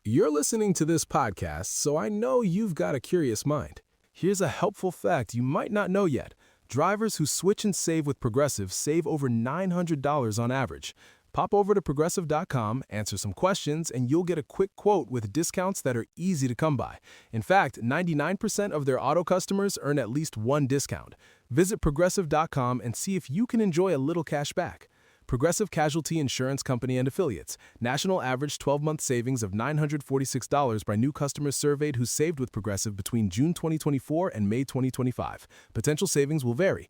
You're listening to this podcast, so I know you've got a curious mind. Here's a helpful fact you might not know yet. Drivers who switch and save with Progressive save over $900 on average. Pop over to Progressive.com, answer some questions, and you'll get a quick quote with discounts that are easy to come by. In fact, 99% of their auto customers earn at least one discount. Visit Progressive.com and see if you can enjoy a little cash back. Progressive Casualty Insurance Company and Affiliates. National average 12-month savings of $946 by new customers surveyed who saved with Progressive between June 2024 and May 2025. Potential savings will vary.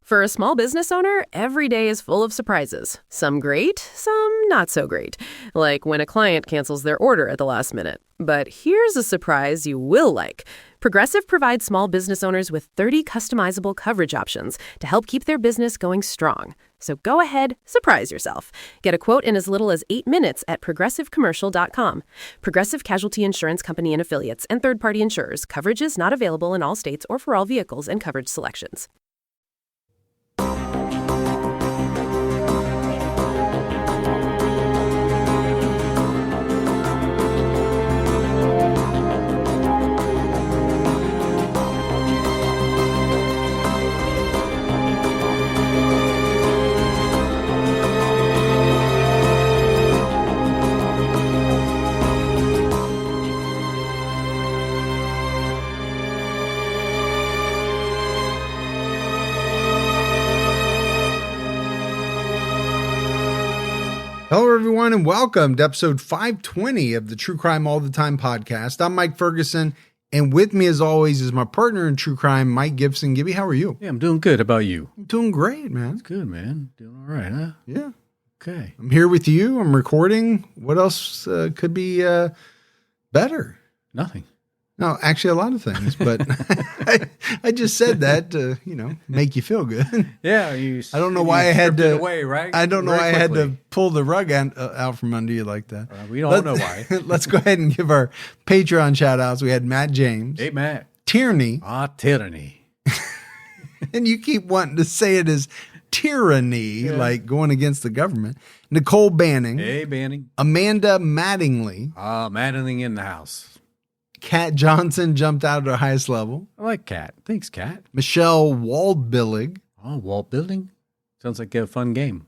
For a small business owner, every day is full of surprises. Some great, some not so great. Like when a client cancels their order at the last minute. But here's a surprise you will like. Progressive provides small business owners with 30 customizable coverage options to help keep their business going strong. So go ahead, surprise yourself. Get a quote in as little as 8 minutes at progressivecommercial.com. Progressive Casualty Insurance Company and Affiliates and third-party insurers. Coverage is not available in all states or for all vehicles and coverage selections. Hello, everyone, and welcome to episode 520 of the True Crime All the Time podcast. I'm Mike Ferguson, and with me, as always, is my partner in true crime, Mike Gibson. Gibby, how are you? Yeah, I'm doing good. How about you? I'm doing great, man. That's good, man. Doing all right, huh? Yeah. Okay. I'm here with you. I'm recording. What else could be better? Nothing. No, actually, a lot of things, but I just said that to, make you feel good. Yeah, I don't know why I had to. Away, right? I don't know Very why I had quickly. to pull the rug out from under you like that. We don't know why. Let's go ahead and give our Patreon shout outs. We had Matt James. Hey, Matt. Tierney. Tyranny. And you keep wanting to say it as tyranny, like going against the government. Nicole Banning. Hey, Banning. Amanda Mattingly. Mattingly in the house. Kat Johnson jumped out at her highest level. I like Kat. Thanks, Kat. Michelle Waldbillig. Oh, Walt Building? Sounds like a fun game.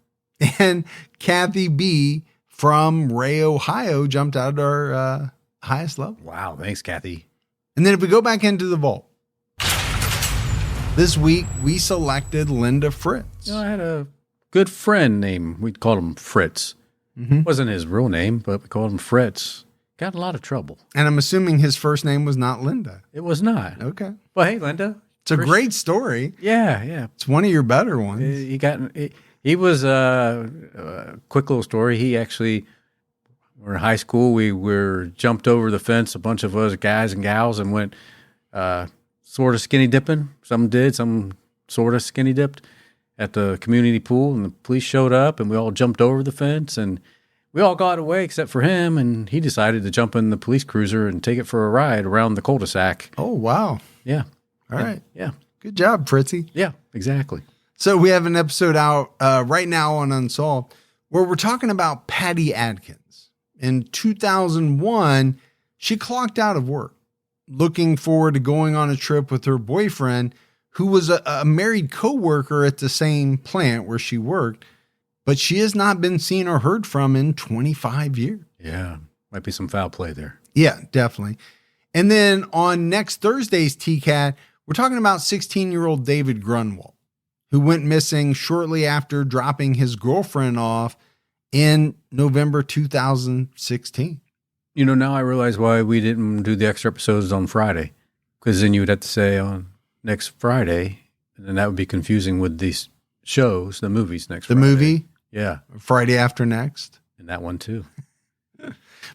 And Kathy B. from Ray, Ohio jumped out at our highest level. Wow, thanks, Kathy. And then if we go back into the vault, this week we selected Linda Fritz. I had a good friend named, we called him Fritz. Wasn't his real name, but we called him Fritz. Got in a lot of trouble. And I'm assuming his first name was not Linda. It was not. Okay. Well, hey, Linda. It's a great story. Yeah. It's one of your better ones. He was a quick little story. He actually, we were in high school. We were jumped over the fence, a bunch of us guys and gals, and went sort of skinny dipping. Some did, some sort of skinny dipped at the community pool, and the police showed up, and we all jumped over the fence, and we all got away except for him, and he decided to jump in the police cruiser and take it for a ride around the cul-de-sac. Oh, wow. Yeah. All right. Yeah. Good job, Fritzy. Yeah, exactly. So we have an episode out right now on Unsolved where we're talking about Patty Adkins. In 2001, she clocked out of work, looking forward to going on a trip with her boyfriend, who was a married coworker at the same plant where she worked, but she has not been seen or heard from in 25 years. Yeah, might be some foul play there. Yeah, definitely. And then on next Thursday's TCAT, we're talking about 16-year-old David Grunwald, who went missing shortly after dropping his girlfriend off in November 2016. Now I realize why we didn't do the extra episodes on Friday, because then you would have to say on next Friday, and then that would be confusing with these shows, the movies next Friday. The movie? Yeah. Friday after next. And that one too.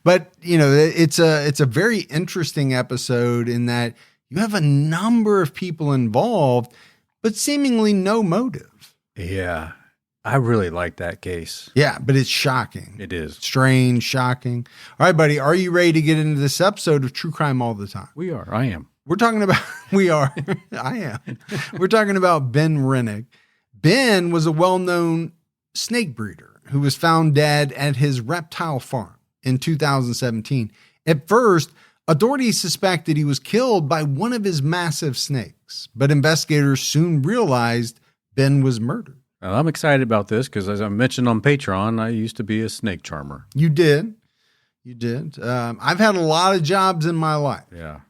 But, it's a very interesting episode in that you have a number of people involved, but seemingly no motive. Yeah. I really like that case. Yeah, but it's shocking. It is. Strange, shocking. All right, buddy, are you ready to get into this episode of True Crime All the Time? We are. I am. We're talking about, I am. We're talking about Ben Renick. Ben was a well-known snake breeder who was found dead at his reptile farm in 2017. At first, authorities suspected he was killed by one of his massive snakes, but investigators soon realized Ben was murdered. Well, I'm excited about this because, as I mentioned on Patreon, I used to be a snake charmer. You did. You did. I've had a lot of jobs in my life. Yeah.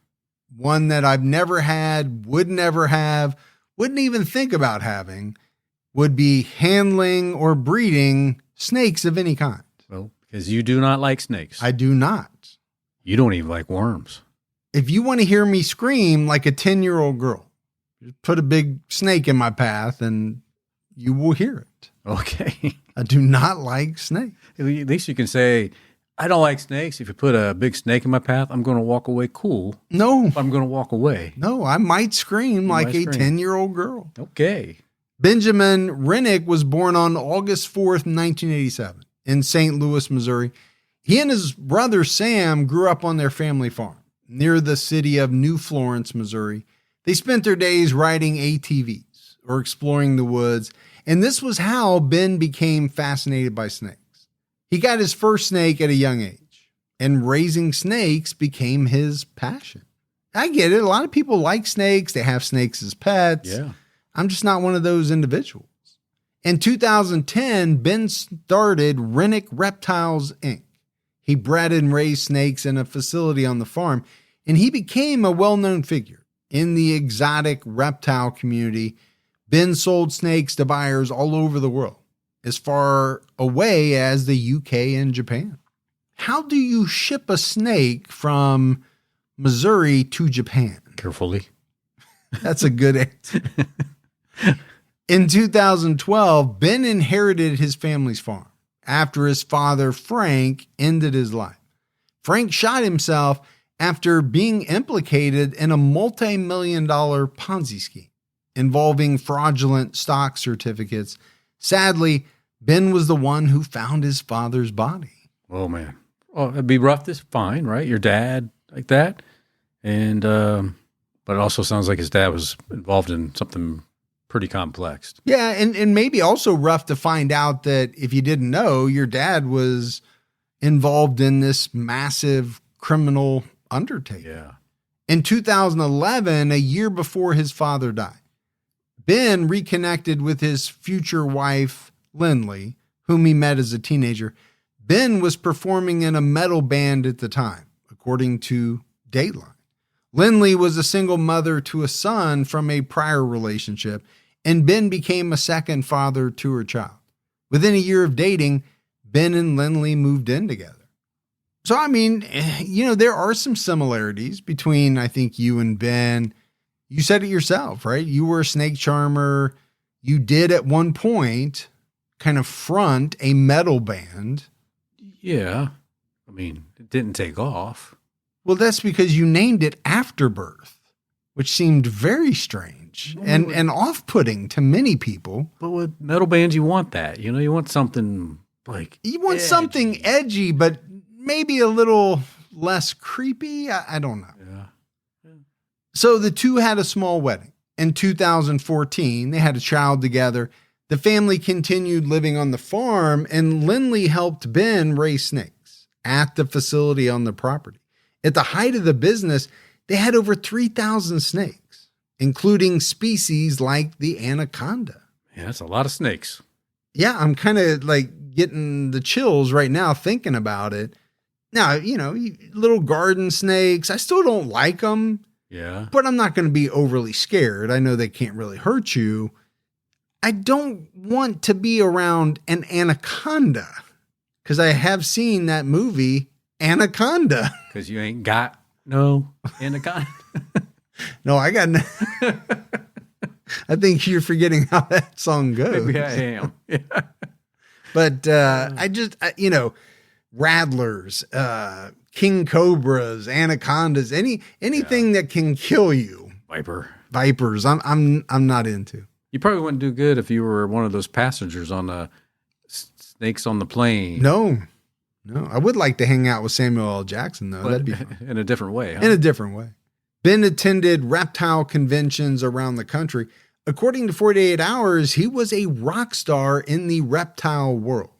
One that I've never had, would never have, wouldn't even think about having, would be handling or breeding snakes of any kind. Well, because you do not like snakes. I do not. You don't even like worms. If you want to hear me scream like a 10-year-old girl, just put a big snake in my path and you will hear it. Okay. I do not like snakes. At least you can say, I don't like snakes. If you put a big snake in my path, I'm going to walk away cool. No. I'm going to walk away. No, I might scream like a 10-year-old girl. Okay. Benjamin Renick was born on August 4th, 1987 in St. Louis, Missouri. He and his brother Sam grew up on their family farm near the city of New Florence, Missouri. They spent their days riding ATVs or exploring the woods, and this was how Ben became fascinated by snakes. He got his first snake at a young age, and raising snakes became his passion. I get it. A lot of people like snakes. They have snakes as pets. Yeah. I'm just not one of those individuals. In 2010, Ben started Renick Reptiles, Inc. He bred and raised snakes in a facility on the farm, and he became a well-known figure in the exotic reptile community. Ben sold snakes to buyers all over the world, as far away as the UK and Japan. How do you ship a snake from Missouri to Japan? Carefully. That's a good answer. In 2012, Ben inherited his family's farm after his father, Frank, ended his life. Frank shot himself after being implicated in a multi-million-dollar Ponzi scheme involving fraudulent stock certificates. Sadly, Ben was the one who found his father's body. Oh, man. Oh, it'd be rough to find, right? Your dad like that. And, but it also sounds like his dad was involved in something pretty complex. Yeah, and maybe also rough to find out that, if you didn't know, your dad was involved in this massive criminal undertaking. Yeah. In 2011, a year before his father died, Ben reconnected with his future wife, Lynlee, whom he met as a teenager. Ben was performing in a metal band at the time, according to Dateline. Lynlee was a single mother to a son from a prior relationship, and Ben became a second father to her child. Within a year of dating, Ben and Lynlee moved in together. So, I mean, there are some similarities between, I think, you and Ben. You said it yourself, right? You were a snake charmer. You did at one point kind of front a metal band. Yeah. I mean, it didn't take off. Well, that's because you named it Afterbirth, which seemed very strange and off-putting to many people. But with metal bands, you want that. You want something like You want edgy. something edgy, but maybe a little less creepy. I don't know. Yeah. So the two had a small wedding. In 2014, they had a child together. The family continued living on the farm, and Lynlee helped Ben raise snakes at the facility on the property. At the height of the business, they had over 3,000 snakes, including species like the anaconda. Yeah, that's a lot of snakes. Yeah, I'm kind of like getting the chills right now thinking about it. Now, little garden snakes, I still don't like them. Yeah. But I'm not going to be overly scared. I know they can't really hurt you. I don't want to be around an anaconda because I have seen that movie, Anaconda. Because you ain't got no anaconda. No, I got. I think you're forgetting how that song goes. Maybe I am. Yeah. But rattlers, king cobras, anacondas, anything that can kill you. Vipers. I'm not into. You probably wouldn't do good if you were one of those passengers on the snakes on the plane. No, I would like to hang out with Samuel L. Jackson, though. That'd be fun. In a different way. Huh? In a different way. Ben attended reptile conventions around the country. According to 48 Hours, he was a rock star in the reptile world.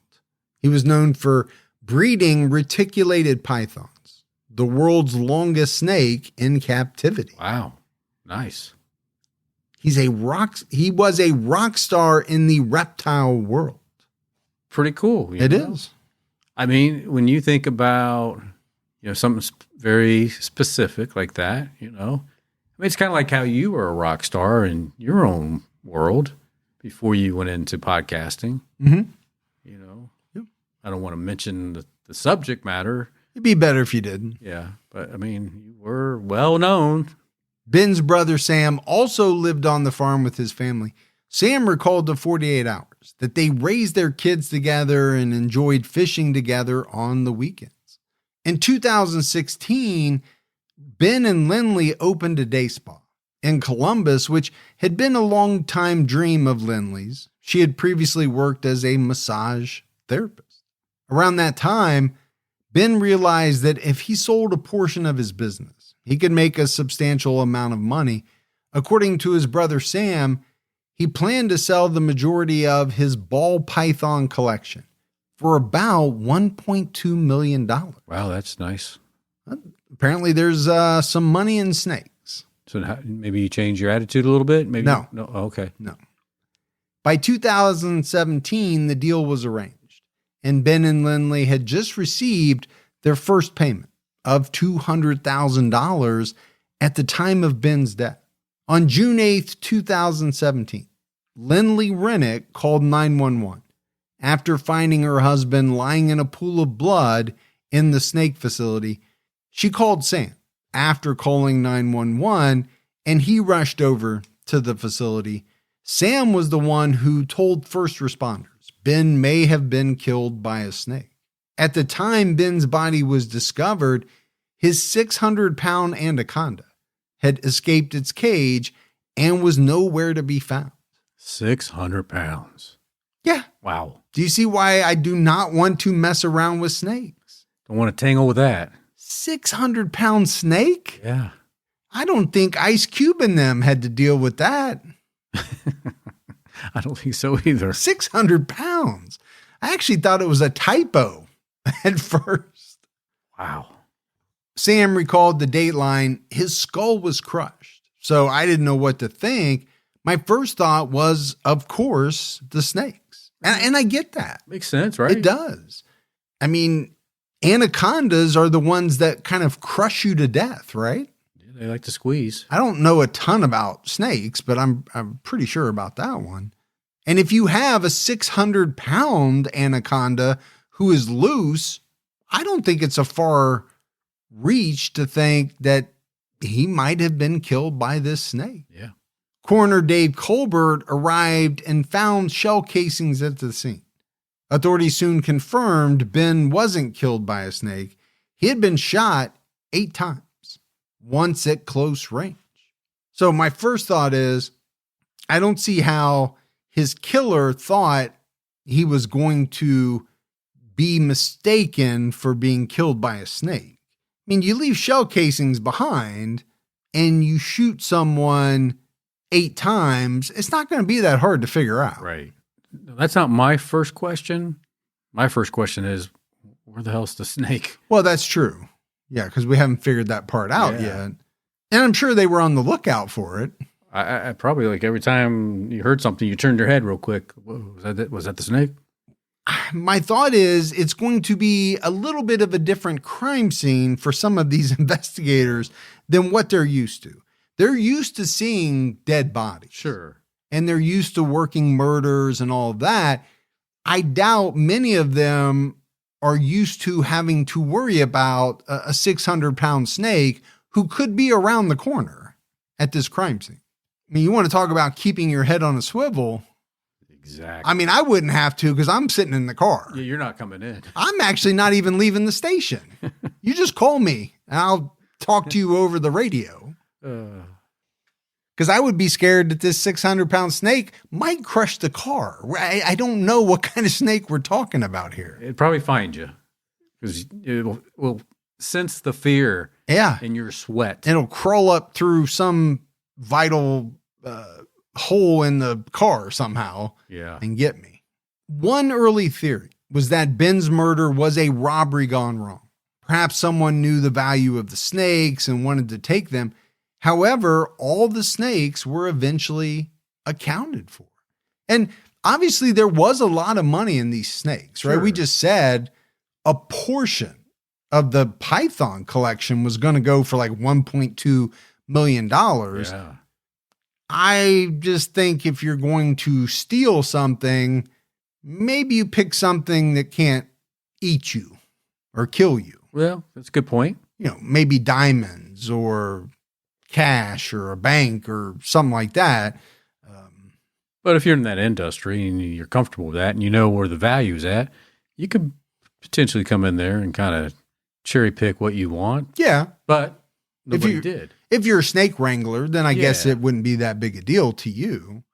He was known for breeding reticulated pythons, the world's longest snake in captivity. Wow. Nice. He was a rock star in the reptile world. Pretty cool. It is. I mean, when you think about, something very specific like that, I mean, it's kind of like how you were a rock star in your own world before you went into podcasting. Mm-hmm. Yep. I don't want to mention the subject matter. It'd be better if you didn't. Yeah. But I mean, you were well known. Ben's brother Sam also lived on the farm with his family. Sam recalled the 48 hours that they raised their kids together and enjoyed fishing together on the weekends. In 2016, Ben and Lynlee opened a day spa in Columbus, which had been a long-time dream of Lynlee's. She had previously worked as a massage therapist. Around that time, Ben realized that if he sold a portion of his business, he could make a substantial amount of money. According to his brother Sam, he planned to sell the majority of his ball python collection for about $1.2 million. Wow, that's nice. Apparently there's some money in snakes. So maybe you change your attitude a little bit? Maybe No. No. Oh, okay. No. By 2017, the deal was arranged, and Ben and Lynlee had just received their first payment of $200,000 at the time of Ben's death. On June 8th, 2017, Lynlee Renick called 911 after finding her husband lying in a pool of blood in the snake facility. She called Sam after calling 911, and he rushed over to the facility. Sam was the one who told first responders Ben may have been killed by a snake. At the time Ben's body was discovered, his 600-pound anaconda had escaped its cage and was nowhere to be found. 600 pounds. Yeah. Wow. Do you see why I do not want to mess around with snakes? Don't want to tangle with that. 600-pound snake? Yeah. I don't think Ice Cube and them had to deal with that. I don't think so either. 600 pounds. I actually thought it was a typo at first. Wow. Sam recalled the dateline. His skull was crushed, so I didn't know what to think. My first thought was, of course, the snakes. And I get that. Makes sense, right? It does. I mean, anacondas are the ones that kind of crush you to death, right? Yeah, they like to squeeze. I don't know a ton about snakes, but I'm pretty sure about that one. And if you have a 600-pound anaconda who is loose, I don't think it's a far reach to think that he might have been killed by this snake. Yeah. Coroner Dave Colbert arrived and found shell casings at the scene. Authorities soon confirmed Ben wasn't killed by a snake. He had been shot 8 times, once at close range. So my first thought is, I don't see how his killer thought he was going to be mistaken for being killed by a snake. I mean, you leave shell casings behind and you shoot someone 8 times, it's not going to be that hard to figure out. Right. That's not my first question. My first question is, where the hell's the snake? Well, that's true. Yeah, because we haven't figured that part out yet. And I'm sure they were on the lookout for it. I probably, like, every time you heard something, you turned your head real quick. Whoa, was that the snake? My thought is it's going to be a little bit of a different crime scene for some of these investigators than what they're used to. They're used to seeing dead bodies. Sure. And they're used to working murders and all of that. I doubt many of them are used to having to worry about a 600-pound snake who could be around the corner at this crime scene. I mean, you want to talk about keeping your head on a swivel. Exactly. I mean, I wouldn't have to because I'm sitting in the car. Yeah, you're not coming in. I'm actually not even leaving the station. You just call me and I'll talk to you over the radio. Because I would be scared that this 600-pound snake might crush the car. I don't know what kind of snake we're talking about here. It'd probably find you because it will sense the fear in your sweat. It'll crawl up through some vital hole in the car somehow and get me. One early theory was that Ben's murder was a robbery gone wrong. Perhaps someone knew the value of the snakes and wanted to take them. However, all the snakes were eventually accounted for. And obviously there was a lot of money in these snakes, right? Sure. We just said a portion of the python collection was going to go for like $1.2 million. Yeah. I just think if you're going to steal something, maybe you pick something that can't eat you or kill you. Well, that's a good point. You know, maybe diamonds or cash or a bank or something like that. But if you're in that industry and you're comfortable with that and you know where the value's at, you could potentially come in there and kind of cherry pick what you want. Yeah. But nobody you did. If you're a snake wrangler, then I guess it wouldn't be that big a deal to you.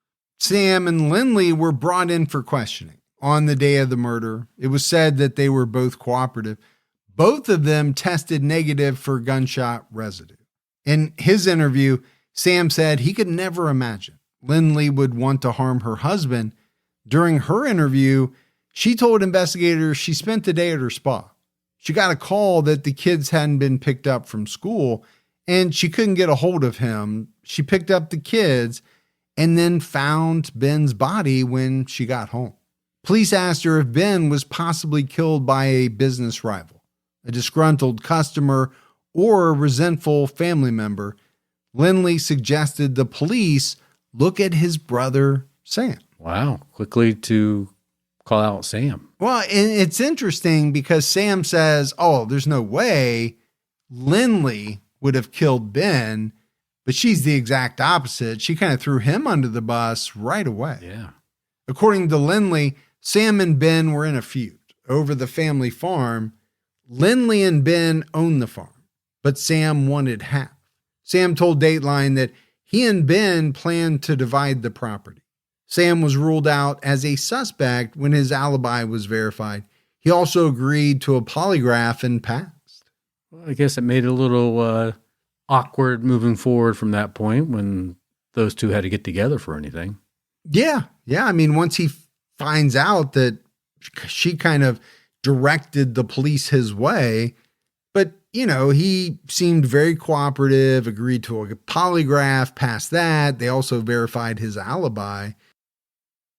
Sam and Lynlee were brought in for questioning on the day of the murder. It was said that they were both cooperative. Both of them tested negative for gunshot residue. In his interview, Sam said he could never imagine Lynlee would want to harm her husband. During her interview, she told investigators she spent the day at her spa. She got a call that the kids hadn't been picked up from school and she couldn't get a hold of him. She picked up the kids and then found Ben's body when she got home. Police asked her if Ben was possibly killed by a business rival, a disgruntled customer, or a resentful family member. Lynlee suggested the police look at his brother, Sam. Wow. Quickly to call out Sam. Well, and it's interesting because Sam says, oh, there's no way Lynlee would have killed Ben, but she's the exact opposite. She kind of threw him under the bus right away. Yeah. According to Lynlee, Sam and Ben were in a feud over the family farm. Lynlee and Ben owned the farm, but Sam wanted half. Sam told Dateline that he and Ben planned to divide the property. Sam was ruled out as a suspect when his alibi was verified. He also agreed to a polygraph and passed. Well, I guess it made it a little awkward moving forward from that point when those two had to get together for anything. Yeah. I mean, once he finds out that she kind of directed the police his way, but, you know, he seemed very cooperative, agreed to a polygraph, passed that. They also verified his alibi.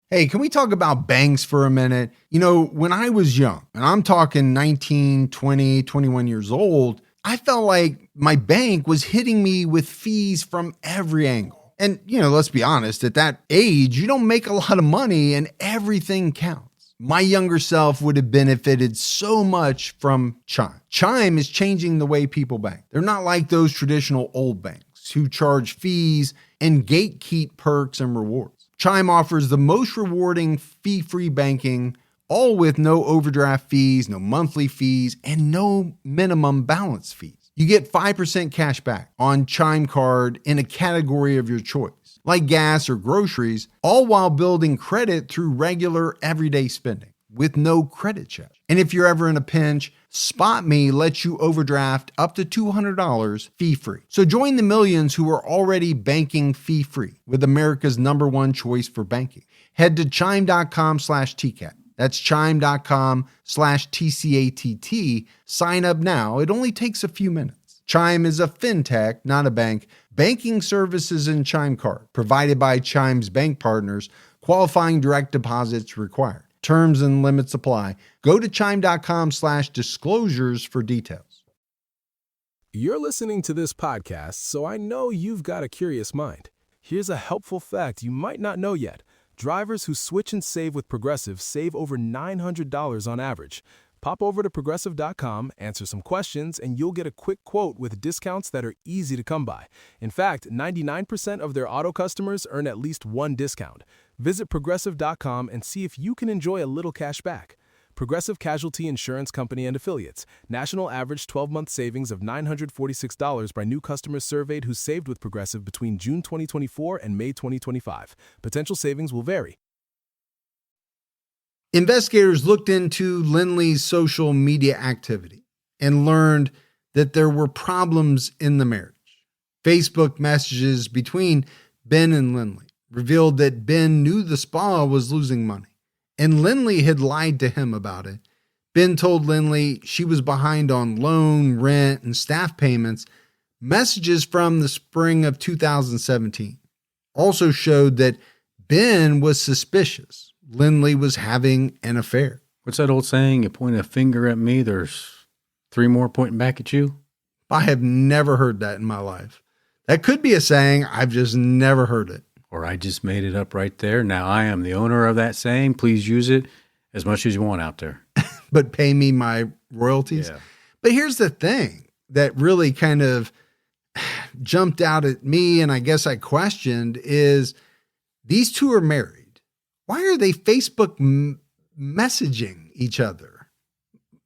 Hey, can we talk about banks for a minute? You know, when I was young, and I'm talking 19, 20, 21 years old, I felt like my bank was hitting me with fees from every angle. And, you know, let's be honest, at that age, you don't make a lot of money and everything counts. My younger self would have benefited so much from Chime. Chime is changing the way people bank. They're not like those traditional old banks who charge fees and gatekeep perks and rewards. Chime offers the most rewarding fee-free banking, all with no overdraft fees, no monthly fees, and no minimum balance fees. You get 5% cash back on Chime card in a category of your choice, like gas or groceries, all while building credit through regular everyday spending with no credit check. And if you're ever in a pinch, Spot Me lets you overdraft up to $200 fee-free. So join the millions who are already banking fee-free with America's #1 choice for banking. Head to chime.com/TCAT. That's chime.com/TCATT. Sign up now. It only takes a few minutes. Chime is a fintech, not a bank. Banking services and Chime Card provided by Chime's bank partners. Qualifying direct deposits required. Terms and limits apply. Go to chime.com/disclosures for details. You're listening to this podcast, so I know you've got a curious mind. Here's a helpful fact you might not know yet. Drivers who switch and save with Progressive save over $900 on average. Pop over to Progressive.com, answer some questions, and you'll get a quick quote with discounts that are easy to come by. In fact, 99% of their auto customers earn at least one discount. Visit Progressive.com and see if you can enjoy a little cash back. Progressive Casualty Insurance Company and Affiliates. National average 12-month savings of $946 by new customers surveyed who saved with Progressive between June 2024 and May 2025. Potential savings will vary. Investigators looked into Lynlee's social media activity and learned that there were problems in the marriage. Facebook messages between Ben and Lynlee revealed that Ben knew the spa was losing money and Lynlee had lied to him about it. Ben told Lynlee she was behind on loan, rent, and staff payments. Messages from the spring of 2017 also showed that Ben was suspicious Lynlee was having an affair. What's that old saying? You point a finger at me, there's 3 more pointing back at you? I have never heard that in my life. That could be a saying. I've just never heard it. Or I just made it up right there. Now I am the owner of that saying. Please use it as much as you want out there. But pay me my royalties. Yeah. But here's the thing that really kind of jumped out at me, and I guess I questioned, is these two are married. Why are they Facebook messaging each other?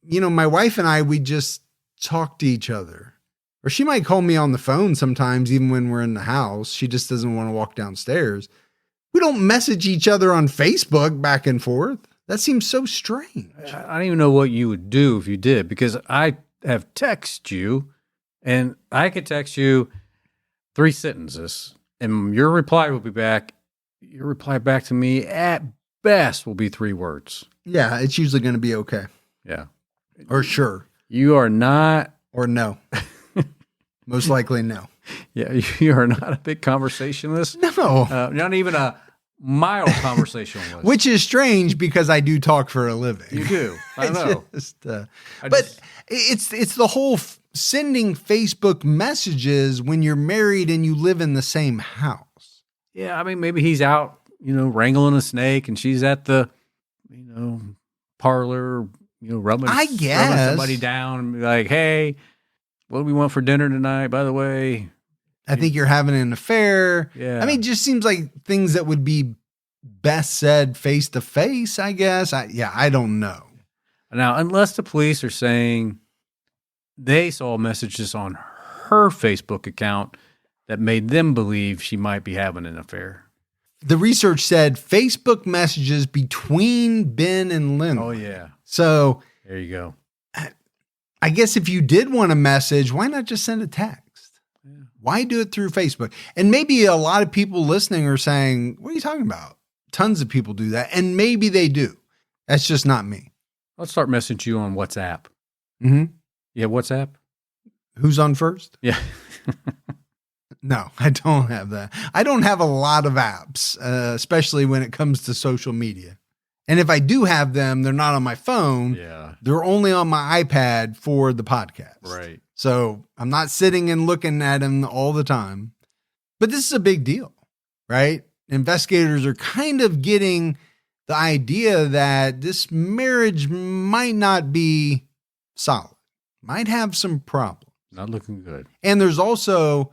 You know, my wife and I, we just talk to each other. Or she might call me on the phone sometimes, even when we're in the house. She just doesn't want to walk downstairs. We don't message each other on Facebook back and forth. That seems so strange. I don't even know what you would do if you did, because I have texted you, and I could text you 3 sentences, and your reply will be back. Your reply back to me at best will be 3 words. Yeah, it's usually going to be okay. Yeah. Or sure. You are not. Or no. Most likely no. Yeah, you are not a big conversationalist. No. Not even a mild conversationalist. Which is strange because I do talk for a living. You do. I know. But it's the whole sending Facebook messages when you're married and you live in the same house. Yeah, I mean, maybe he's out, wrangling a snake, and she's at the, parlor, rubbing somebody down and be like, hey, what do we want for dinner tonight, by the way? I think you're having an affair. Yeah. I mean, it just seems like things that would be best said face to face, I guess. I don't know. Now, unless the police are saying they saw messages on her Facebook account that made them believe she might be having an affair. The research said Facebook messages between Ben and Lynlee. Oh, yeah. So there you go. I guess if you did want a message, why not just send a text? Yeah. Why do it through Facebook? And maybe a lot of people listening are saying, what are you talking about? Tons of people do that. And maybe they do. That's just not me. I'll start messaging you on WhatsApp. Mm-hmm. You have WhatsApp? Who's on first? Yeah. No, I don't have that. I don't have a lot of apps, especially when it comes to social media. And if I do have them, they're not on my phone. Yeah. They're only on my iPad for the podcast. Right. So I'm not sitting and looking at them all the time. But this is a big deal, right? Investigators are kind of getting the idea that this marriage might not be solid, might have some problems. Not looking good. And there's also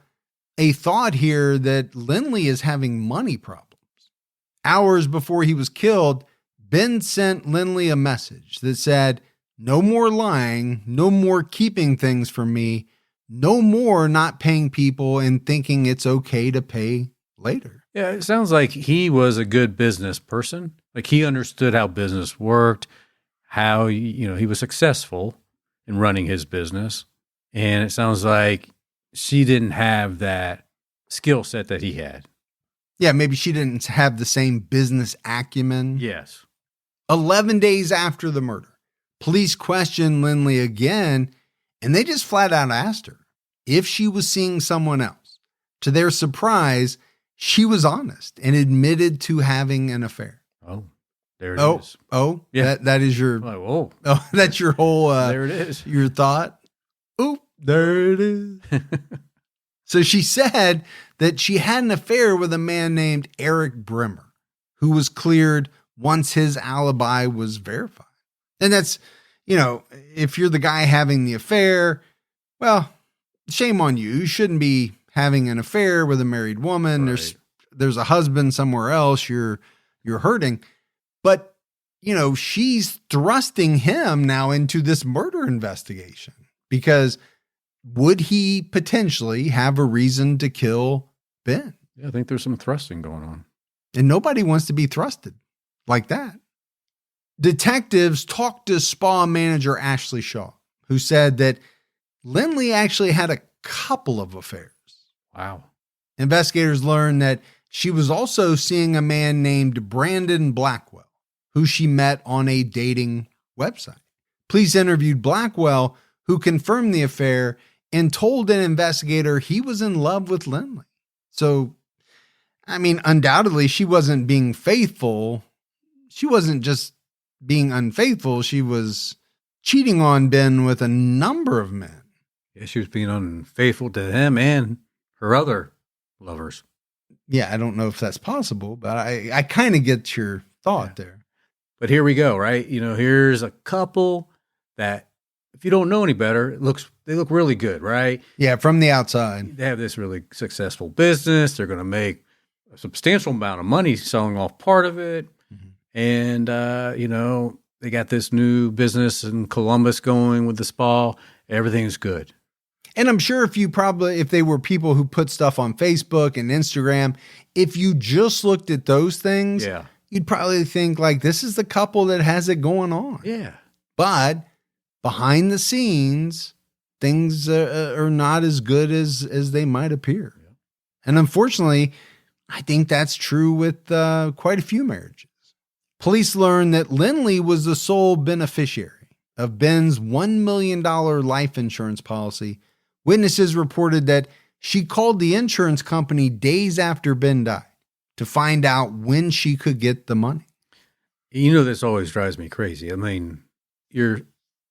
a thought here that Lynlee is having money problems. Hours before he was killed, Ben sent Lynlee a message that said, no more lying, no more keeping things from me, no more not paying people and thinking it's okay to pay later. Yeah, it sounds like he was a good business person. Like he understood how business worked, how, he was successful in running his business. And it sounds like she didn't have that skill set that he had. Yeah, maybe she didn't have the same business acumen. Yes. 11 days after the murder, police questioned Lynlee again, and they just flat out asked her if she was seeing someone else. To their surprise, she was honest and admitted to having an affair. Oh, there it is. Oh, yeah. That is your, Oh, that's your whole, there it is. Your thought. Oh, there it is. So she said that she had an affair with a man named Eric Brimmer, who was cleared once his alibi was verified. And that's, if you're the guy having the affair, well, shame on you. You shouldn't be having an affair with a married woman. Right. There's a husband somewhere else. You're hurting. But, she's thrusting him now into this murder investigation because would he potentially have a reason to kill Ben? Yeah, I think there's some thrusting going on. And nobody wants to be thrusted like that. Detectives talked to spa manager Ashley Shaw, who said that Lynlee actually had a couple of affairs. Wow. Investigators learned that she was also seeing a man named Brandon Blackwell, who she met on a dating website. Police interviewed Blackwell, who confirmed the affair and told an investigator he was in love with Lynlee. So, I mean, undoubtedly, she wasn't being faithful. She wasn't just being unfaithful. She was cheating on Ben with a number of men. Yeah, she was being unfaithful to him and her other lovers. Yeah, I don't know if that's possible, but I kind of get your thought there. But here we go, right? Here's a couple that, if you don't know any better, they look really good, right? Yeah, from the outside. They have this really successful business. They're going to make a substantial amount of money selling off part of it. Mm-hmm. And, they got this new business in Columbus going with the spa. Everything's good. And I'm sure if they were people who put stuff on Facebook and Instagram, if you just looked at those things, you'd probably think like, this is the couple that has it going on. Yeah. But behind the scenes, things are not as good as they might appear. Yeah. And unfortunately, I think that's true with quite a few marriages. Police learned that Lynlee was the sole beneficiary of Ben's $1 million life insurance policy. Witnesses reported that she called the insurance company days after Ben died to find out when she could get the money. This always drives me crazy. I mean, your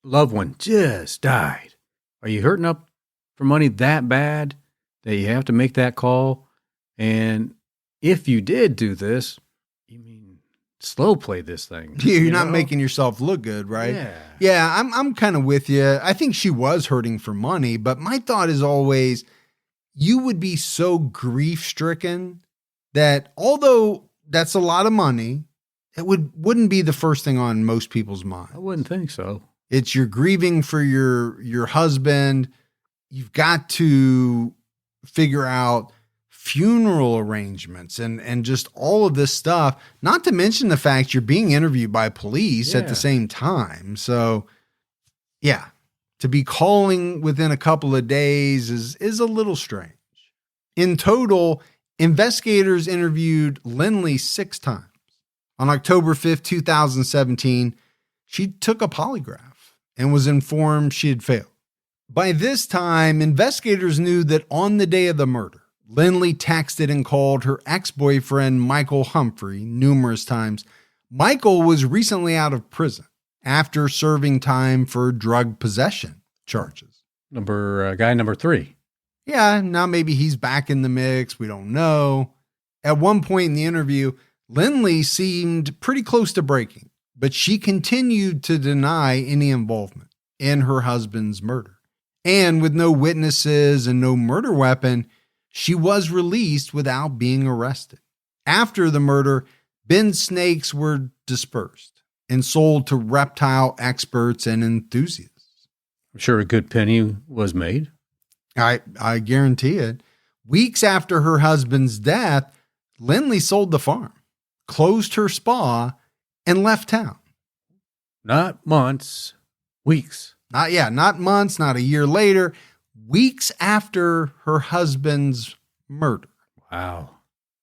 loved one just died. Are you hurting up for money that bad that you have to make that call? And if you did do this, slow play this thing. You're not making yourself look good, right? Yeah, I'm kind of with you. I think she was hurting for money, but my thought is always, you would be so grief-stricken that although that's a lot of money, it wouldn't be the first thing on most people's minds. I wouldn't think so. It's you're grieving for your husband. You've got to figure out funeral arrangements and just all of this stuff, not to mention the fact you're being interviewed by police at the same time. So yeah, to be calling within a couple of days is a little strange. In total, investigators interviewed Lynlee 6 times. On October 5th, 2017, she took a polygraph and was informed she had failed. By this time, investigators knew that on the day of the murder, Lynlee texted and called her ex-boyfriend, Michael Humphrey, numerous times. Michael was recently out of prison after serving time for drug possession charges. Guy number 3. Yeah, now maybe he's back in the mix. We don't know. At one point in the interview, Lynlee seemed pretty close to breaking, but she continued to deny any involvement in her husband's murder. And with no witnesses and no murder weapon, she was released without being arrested. After the murder, Ben's snakes were dispersed and sold to reptile experts and enthusiasts. I'm sure a good penny was made. I guarantee it. Weeks after her husband's death, Lynlee sold the farm, closed her spa, and left town. Not months, weeks. Not months, not a year later. Weeks after her husband's murder. Wow.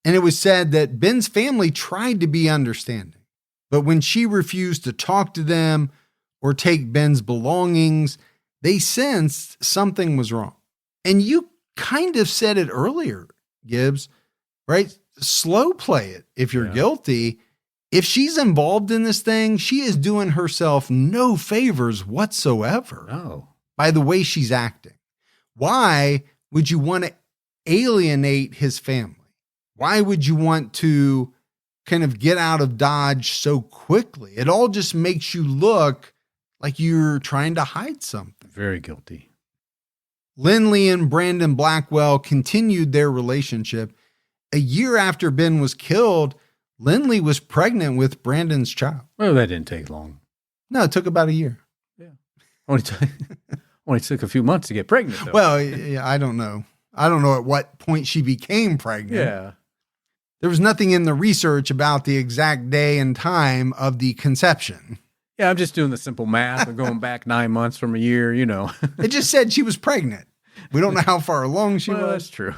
And it was said that Ben's family tried to be understanding, but when she refused to talk to them or take Ben's belongings, they sensed something was wrong. And you kind of said it earlier, Gibbs, right? Slow play it if you're guilty. If she's involved in this thing, she is doing herself no favors whatsoever. No. By the way she's acting. Why would you want to alienate his family? Why would you want to kind of get out of Dodge so quickly? It all just makes you look like you're trying to hide something. Very guilty. Lynlee and Brandon Blackwell continued their relationship. A year after Ben was killed, Lynlee was pregnant with Brandon's child. Well, that didn't take long. No, it took about a year. Yeah. Only took a few months to get pregnant, though. Well, yeah, I don't know. I don't know at what point she became pregnant. Yeah. There was nothing in the research about the exact day and time of the conception. Yeah, I'm just doing the simple math of going back 9 months from a year, It just said she was pregnant. We don't know how far along she was. That's true.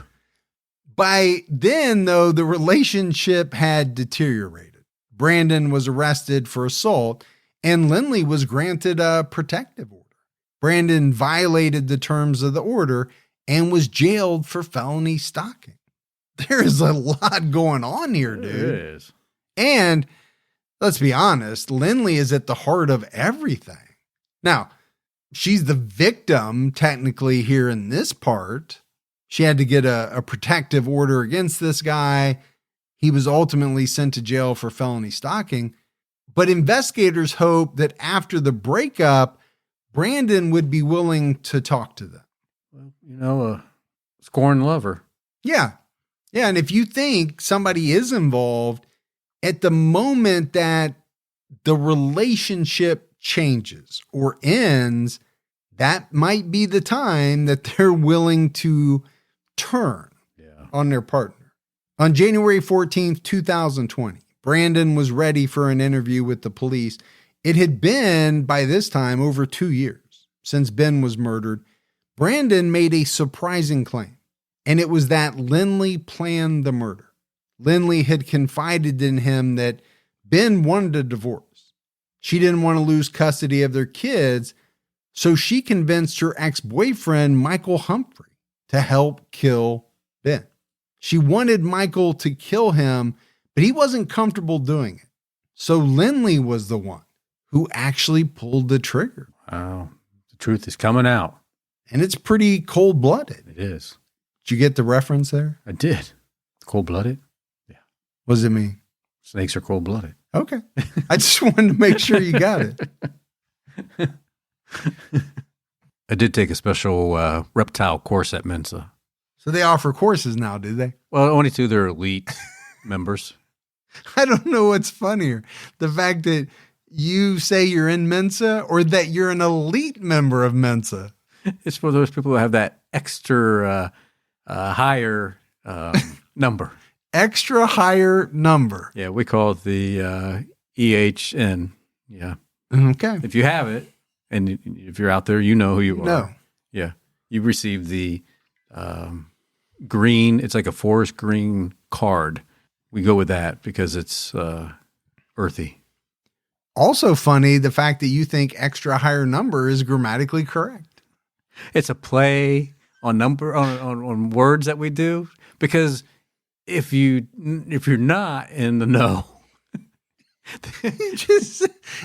By then, though, the relationship had deteriorated. Brandon was arrested for assault, and Lynlee was granted a protective order. Brandon violated the terms of the order and was jailed for felony stalking. There's a lot going on here, dude. It is. And let's be honest, Lynlee is at the heart of everything. Now, she's the victim technically here in this part. She had to get a protective order against this guy. He was ultimately sent to jail for felony stalking. But investigators hope that after the breakup, Brandon would be willing to talk to them. Well, a scorned lover. Yeah. Yeah. And if you think somebody is involved, at the moment that the relationship changes or ends, that might be the time that they're willing to turn on their partner. On January 14th, 2020, Brandon was ready for an interview with the police. It had been, by this time, over 2 years since Ben was murdered. Brandon made a surprising claim, and it was that Lynlee planned the murder. Lynlee had confided in him that Ben wanted a divorce. She didn't want to lose custody of their kids, so she convinced her ex-boyfriend, Michael Humphrey, to help kill Ben. She wanted Michael to kill him, but he wasn't comfortable doing it. So Lynlee was the one who actually pulled the trigger. Wow. The truth is coming out. And it's pretty cold-blooded. It is. Did you get the reference there? I did. Cold-blooded? Yeah. What does it mean? Snakes are cold-blooded. Okay. I just wanted to make sure you got it. I did take a special reptile course at Mensa. So they offer courses now, do they? Well, only to their elite members. I don't know what's funnier. The fact that you say you're in Mensa or that you're an elite member of Mensa. It's for those people who have that extra higher number. Extra higher number. Yeah, we call it the EHN. Yeah. Okay. If you have it, and if you're out there, you know who you are. No. Yeah. You receive the green, it's like a forest green card. We go with that because it's earthy. Also funny, the fact that you think extra higher number is grammatically correct. It's a play on number on words that we do, because if you're not in the know,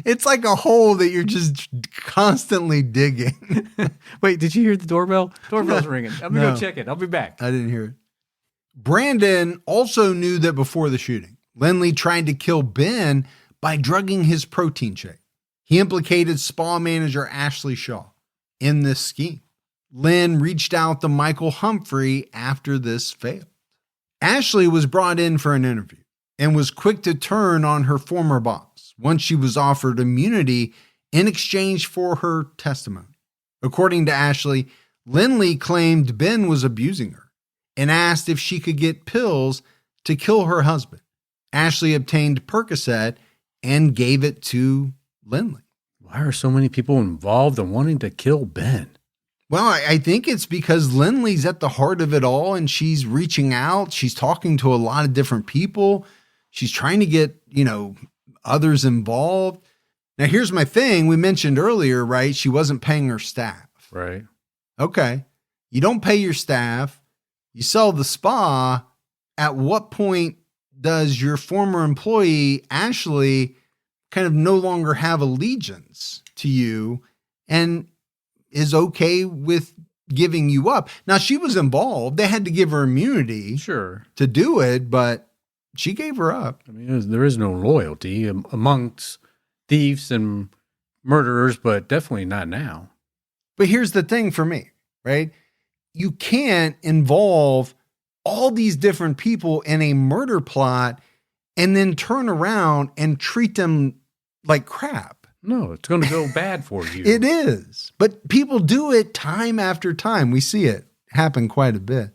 it's like a hole that you're just constantly digging. Wait, did you hear the doorbell? Doorbell's ringing. I'm gonna No. go check it. I'll be back. I didn't hear it. Brandon also knew that before the shooting, Lynlee tried to kill Ben by drugging his protein shake. He implicated spa manager Ashley Shaw in this scheme. Lynn reached out to Michael Humphrey after this failed. Ashley was brought in for an interview and was quick to turn on her former boss once she was offered immunity in exchange for her testimony. According to Ashley, Lynlee claimed Ben was abusing her and asked if she could get pills to kill her husband. Ashley obtained Percocet and gave it to Lynlee. Why are so many people involved in wanting to kill Ben? Well, I think it's because Lynlee's at the heart of it all, and she's reaching out. She's talking to a lot of different people. She's trying to get, others involved. Now, here's my thing. We mentioned earlier, right? She wasn't paying her staff. Right. Okay. You don't pay your staff. You sell the spa. At what point does your former employee, Ashley, kind of no longer have allegiance to you and is okay with giving you up? Now, she was involved. They had to give her immunity Sure. to do it, but she gave her up. I mean, there is no loyalty amongst thieves and murderers, but definitely not now. But here's the thing for me, right? You can't involve all these different people in a murder plot and then turn around and treat them like crap. No, it's going to go bad for you. It is. But people do it time after time. We see it happen quite a bit.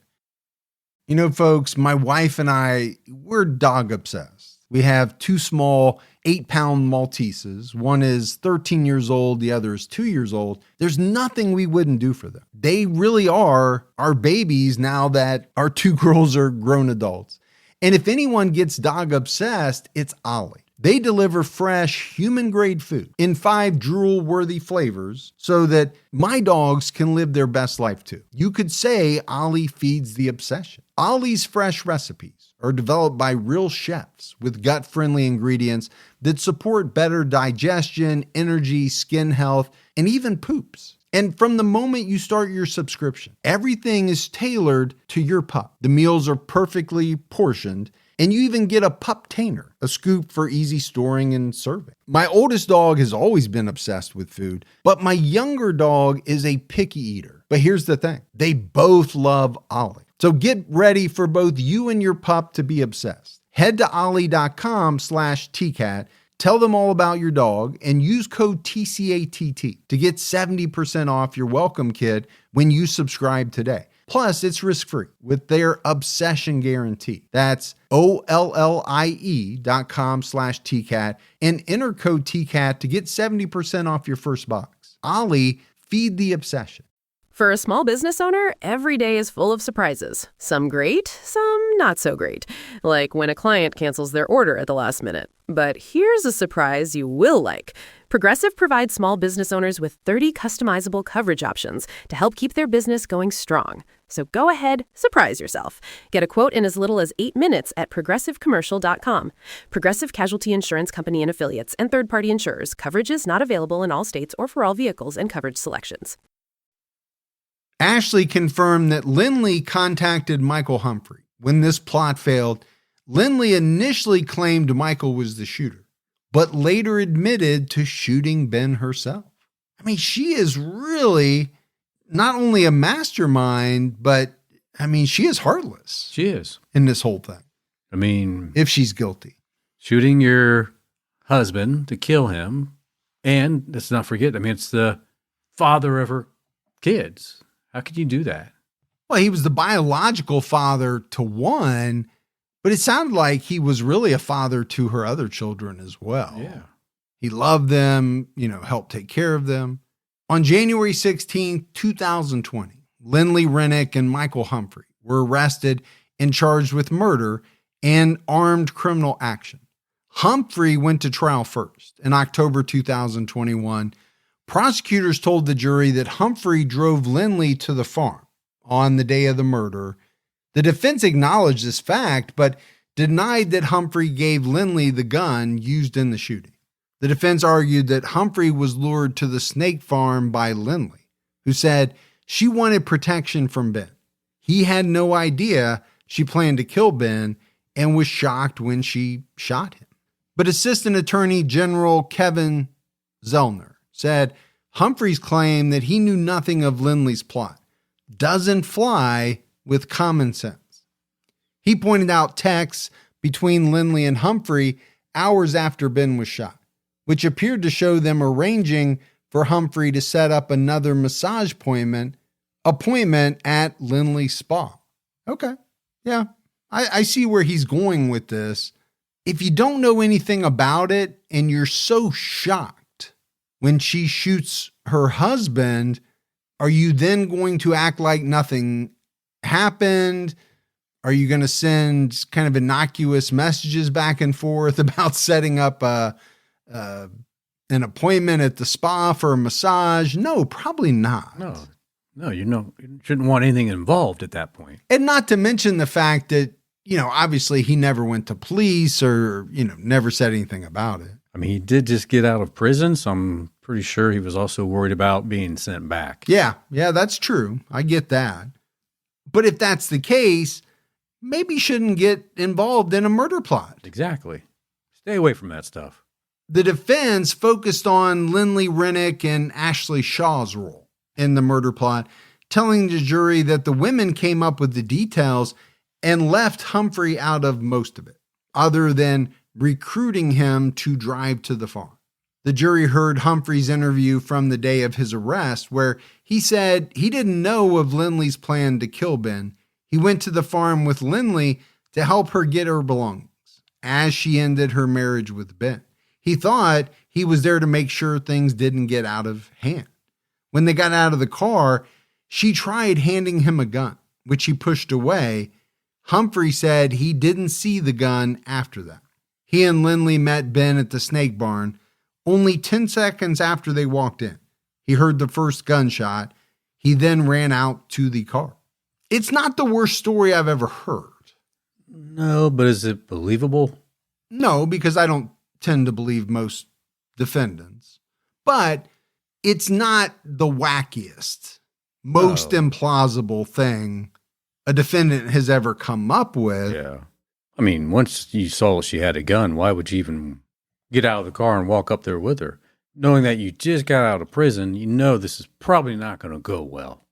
Folks, my wife and I, we're dog obsessed. We have 2 small 8-pound Malteses. One is 13 years old. The other is 2 years old. There's nothing we wouldn't do for them. They really are our babies now that our 2 girls are grown adults. And if anyone gets dog obsessed, it's Ollie. They deliver fresh, human-grade food in 5 drool-worthy flavors so that my dogs can live their best life too. You could say Ollie feeds the obsession. Ollie's fresh recipes are developed by real chefs with gut-friendly ingredients that support better digestion, energy, skin health, and even poops. And from the moment you start your subscription, everything is tailored to your pup. The meals are perfectly portioned, and you even get a pup tainer, a scoop for easy storing and serving. My oldest dog has always been obsessed with food, but my younger dog is a picky eater. But here's the thing, they both love Ollie. So get ready for both you and your pup to be obsessed. Head to ollie.com/TCAT, tell them all about your dog, and use code TCATT to get 70% off your welcome kit when you subscribe today. Plus, it's risk-free with their obsession guarantee. That's OLLIE.com/TCAT and enter code TCAT to get 70% off your first box. Ollie, feed the obsession. For a small business owner, every day is full of surprises. Some great, some not so great. Like when a client cancels their order at the last minute. But here's a surprise you will like. Progressive provides small business owners with 30 customizable coverage options to help keep their business going strong. So go ahead, surprise yourself. Get a quote in as little as 8 minutes at progressivecommercial.com. Progressive Casualty Insurance Company and Affiliates and third-party insurers. Coverage is not available in all states or for all vehicles and coverage selections. Ashley confirmed that Lynlee contacted Michael Humphrey. When this plot failed, Lynlee initially claimed Michael was the shooter, but later admitted to shooting Ben herself. I mean, she is really not only a mastermind, but she is heartless. She is. In this whole thing. I mean, if she's guilty. Shooting your husband to kill him, and let's not forget, it's the father of her kids. How could you do that? Well, he was the biological father to one, but it sounded like he was really a father to her other children as well. Yeah. He loved them, helped take care of them. On January 16, 2020, Lynlee Renick and Michael Humphrey were arrested and charged with murder and armed criminal action. Humphrey went to trial first in October 2021. Prosecutors told the jury that Humphrey drove Lynlee to the farm on the day of the murder. The defense acknowledged this fact, but denied that Humphrey gave Lynlee the gun used in the shooting. The defense argued that Humphrey was lured to the snake farm by Lynlee, who said she wanted protection from Ben. He had no idea she planned to kill Ben and was shocked when she shot him. But Assistant Attorney General Kevin Zellner said Humphrey's claim that he knew nothing of Lynlee's plot doesn't fly with common sense. He pointed out texts between Lynlee and Humphrey hours after Ben was shot, which appeared to show them arranging for Humphrey to set up another massage appointment at Lynlee's spa. Okay, yeah, I see where he's going with this. If you don't know anything about it and you're so shocked when she shoots her husband, are you then going to act like nothing happened? Are you going to send kind of innocuous messages back and forth about setting up an appointment at the spa for a massage? No, probably not. No, you shouldn't want anything involved at that point. And not to mention the fact that, obviously he never went to police or, never said anything about it. He did just get out of prison, so I'm pretty sure he was also worried about being sent back. Yeah, that's true. I get that. But if that's the case, maybe you shouldn't get involved in a murder plot. Exactly. Stay away from that stuff. The defense focused on Lynlee Renick and Ashley Shaw's role in the murder plot, telling the jury that the women came up with the details and left Humphrey out of most of it, other than recruiting him to drive to the farm. The jury heard Humphrey's interview from the day of his arrest, where he said he didn't know of Lynlee's plan to kill Ben. He went to the farm with Lynlee to help her get her belongings as she ended her marriage with Ben. He thought he was there to make sure things didn't get out of hand. When they got out of the car, she tried handing him a gun, which he pushed away. Humphrey said he didn't see the gun after that. he and Lynlee met Ben at the snake barn. Only 10 seconds after they walked in, he heard the first gunshot. He then ran out to the car. It's not the worst story I've ever heard. No, but is it believable? No, because I don't tend to believe most defendants. But it's not the wackiest, most implausible thing a defendant has ever come up with. Yeah. I mean, once you saw she had a gun, why would you even get out of the car and walk up there with her? Knowing that you just got out of prison, you know this is probably not going to go well.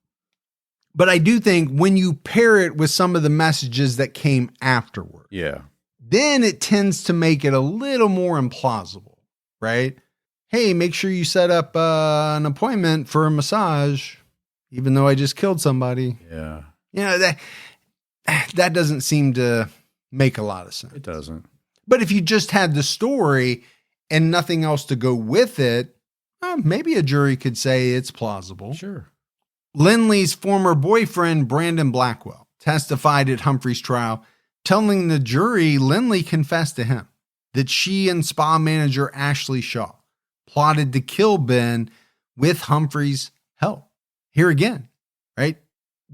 But I do think when you pair it with some of the messages that came afterward, then it tends to make it a little more implausible, right? Hey, make sure you set up an appointment for a massage, even though I just killed somebody. Yeah. You know, that doesn't seem to make a lot of sense. It doesn't. But if you just had the story and nothing else to go with it, maybe a jury could say it's plausible. Sure. Lynlee's former boyfriend, Brandon Blackwell, testified at Humphrey's trial, telling the jury Lynlee confessed to him that she and spa manager Ashley Shaw plotted to kill Ben with Humphrey's help. Here again, right?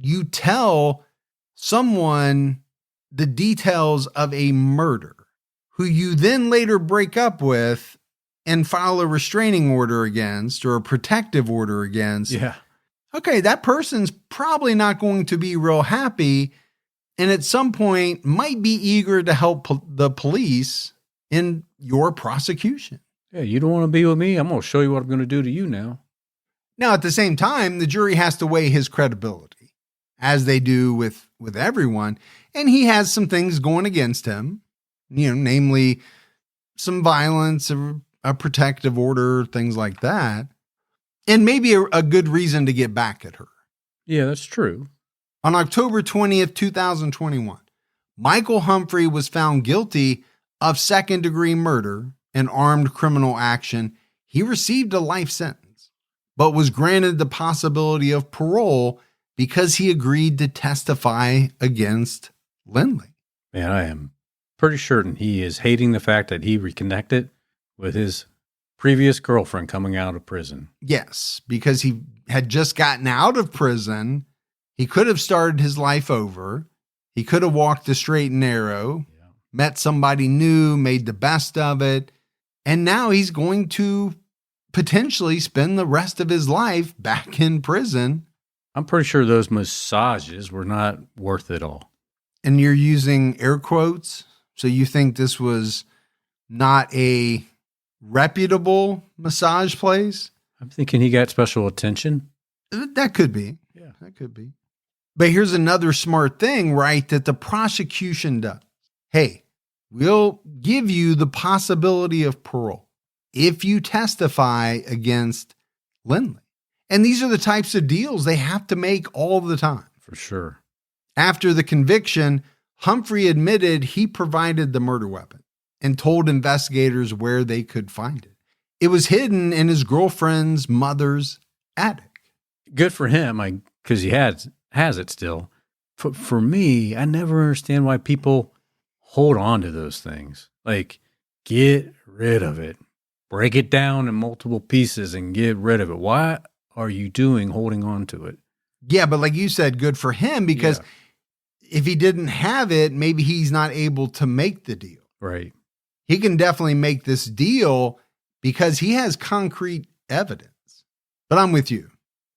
You tell someone the details of a murder who you then later break up with and file a restraining order against or a protective order against. Yeah. Okay, that person's probably not going to be real happy and at some point might be eager to help the police in your prosecution. Yeah, you don't want to be with me? I'm going to show you what I'm going to do to you now. Now, at the same time, the jury has to weigh his credibility, as they do with everyone, and he has some things going against him, namely some violence, a protective order, things like that. And maybe a good reason to get back at her. Yeah, that's true. On October 20th, 2021, Michael Humphrey was found guilty of second-degree murder and armed criminal action. He received a life sentence, but was granted the possibility of parole because he agreed to testify against Lynlee. Man, I am pretty certain he is hating the fact that he reconnected with his previous girlfriend coming out of prison. Yes, because he had just gotten out of prison. He could have started his life over. He could have walked the straight and narrow, met somebody new, made the best of it. And now he's going to potentially spend the rest of his life back in prison. I'm pretty sure those massages were not worth it all. And you're using air quotes. So you think this was not a reputable massage place? I'm thinking he got special attention. That could be. Yeah. That could be. But here's another smart thing, right, that the prosecution does. Hey, we'll give you the possibility of parole if you testify against Lynlee. And these are the types of deals they have to make all the time. For sure. After the conviction, Humphrey admitted he provided the murder weapon and told investigators where they could find it. It was hidden in his girlfriend's mother's attic. Good for him, because he has it still. For me, I never understand why people hold on to those things. Like, get rid of it. Break it down in multiple pieces and get rid of it. Why are you holding on to it? Yeah, but like you said, good for him, because if he didn't have it, maybe he's not able to make the deal. Right. He can definitely make this deal because he has concrete evidence. But I'm with you.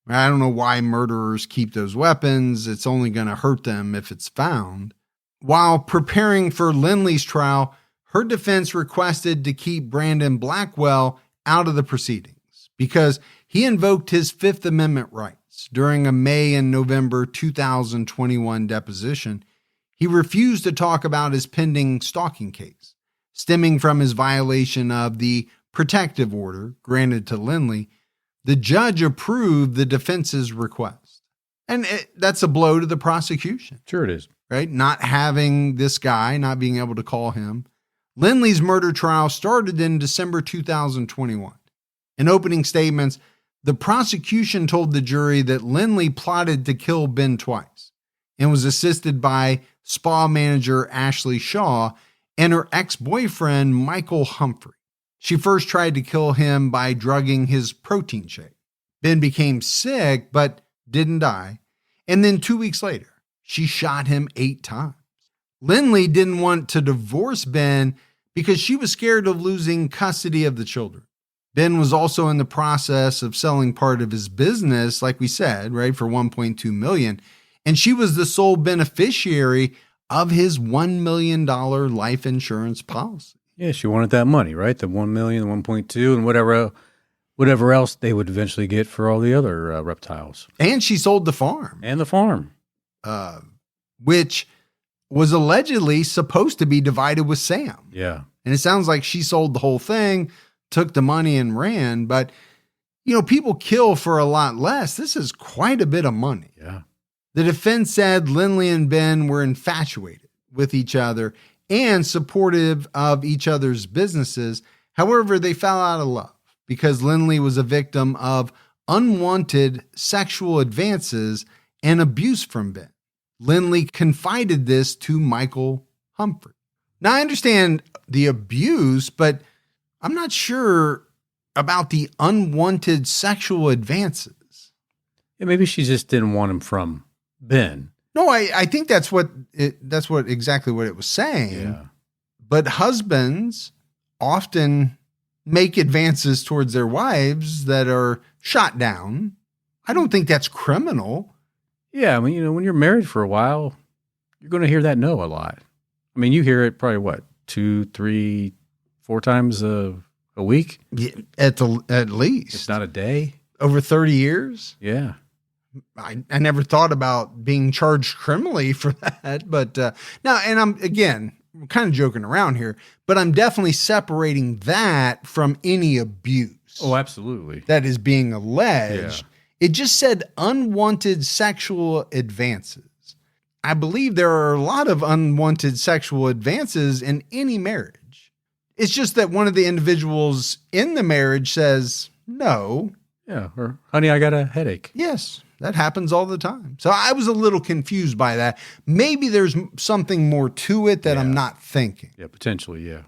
I don't know why murderers keep those weapons. It's only going to hurt them if it's found. While preparing for Lynlee's trial, her defense requested to keep Brandon Blackwell out of the proceedings because he invoked his Fifth Amendment rights during a May and November 2021 deposition. He refused to talk about his pending stalking case, stemming from his violation of the protective order granted to Lynlee. The judge approved the defense's request. And that's a blow to the prosecution. Sure it is. Right? Not having this guy, not being able to call him. Lynlee's murder trial started in December 2021. In opening statements, the prosecution told the jury that Lynlee plotted to kill Ben twice and was assisted by spa manager Ashley Shaw and her ex-boyfriend, Michael Humphrey. She first tried to kill him by drugging his protein shake. Ben became sick, but didn't die. And then 2 weeks later, she shot him 8 times. Lynlee didn't want to divorce Ben because she was scared of losing custody of the children. Ben was also in the process of selling part of his business, like we said, right, for $1.2 million. And she was the sole beneficiary of his $1 million life insurance policy. Yeah, she wanted that money, right? The 1 million, the 1.2, and whatever else they would eventually get for all the other reptiles. And she sold the farm. And the farm. Which was allegedly supposed to be divided with Sam. Yeah. And it sounds like she sold the whole thing, took the money and ran. But, people kill for a lot less. This is quite a bit of money. Yeah. The defense said Lynlee and Ben were infatuated with each other and supportive of each other's businesses. However, they fell out of love because Lynlee was a victim of unwanted sexual advances and abuse from Ben. Lynlee confided this to Michael Humphrey. Now, I understand the abuse, but I'm not sure about the unwanted sexual advances. Yeah, maybe she just didn't want him from Ben. No, I think that's exactly what it was saying. Yeah. But husbands often make advances towards their wives that are shot down. I don't think that's criminal. Yeah, I mean, when you're married for a while, you're going to hear that no a lot. I mean, you hear it probably 2, 3, 4 times a week? Yeah, at least. It's not a day. Over 30 years? Yeah. I never thought about being charged criminally for that. But now, and I'm kind of joking around here, but I'm definitely separating that from any abuse. Oh, absolutely. That is being alleged. Yeah. It just said unwanted sexual advances. I believe there are a lot of unwanted sexual advances in any marriage. It's just that one of the individuals in the marriage says no. Yeah, or honey, I got a headache. Yes, that happens all the time. So I was a little confused by that. Maybe there's something more to it that I'm not thinking. Yeah, potentially, yeah.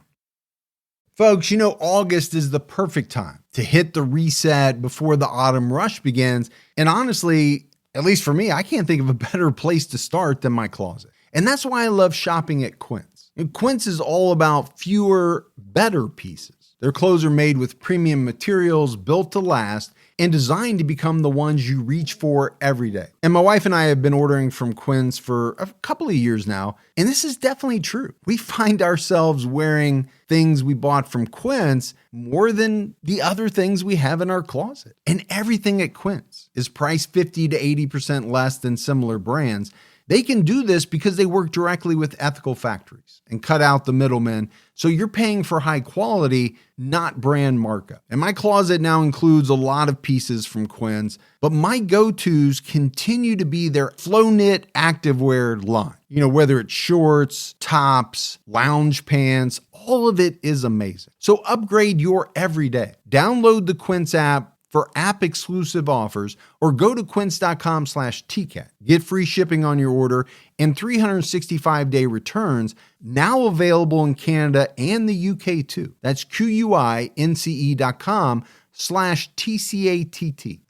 Folks, August is the perfect time to hit the reset before the autumn rush begins. And honestly, at least for me, I can't think of a better place to start than my closet. And that's why I love shopping at Quince. And Quince is all about fewer, better pieces. Their clothes are made with premium materials built to last and designed to become the ones you reach for every day. And my wife and I have been ordering from Quince for a couple of years now, and this is definitely true. We find ourselves wearing things we bought from Quince more than the other things we have in our closet. And everything at Quince is priced 50 to 80% less than similar brands. They can do this because they work directly with ethical factories and cut out the middlemen. So you're paying for high quality, not brand markup. And my closet now includes a lot of pieces from Quince, but my go-tos continue to be their Flow Knit activewear line. Whether it's shorts, tops, lounge pants, all of it is amazing. So upgrade your everyday. Download the Quince app for app-exclusive offers, or go to quince.com/TCAT. Get free shipping on your order and 365-day returns, now available in Canada and the UK too. That's QUINCE.com/TCATT.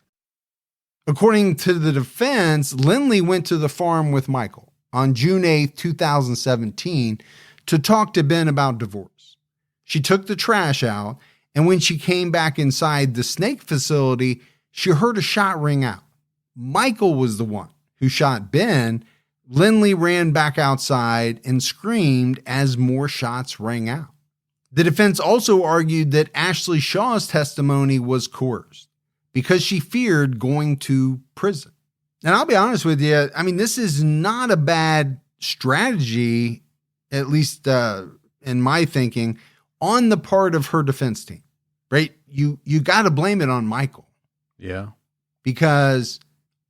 According to the defense, Lynlee went to the farm with Michael on June 8th, 2017 to talk to Ben about divorce. She took the trash out, and when she came back inside the snake facility, she heard a shot ring out. Michael was the one who shot Ben. Lynlee ran back outside and screamed as more shots rang out. The defense also argued that Ashley Shaw's testimony was coerced because she feared going to prison. And I'll be honest with you, this is not a bad strategy, at least in my thinking, on the part of her defense team. Right? You got to blame it on Michael. Yeah. Because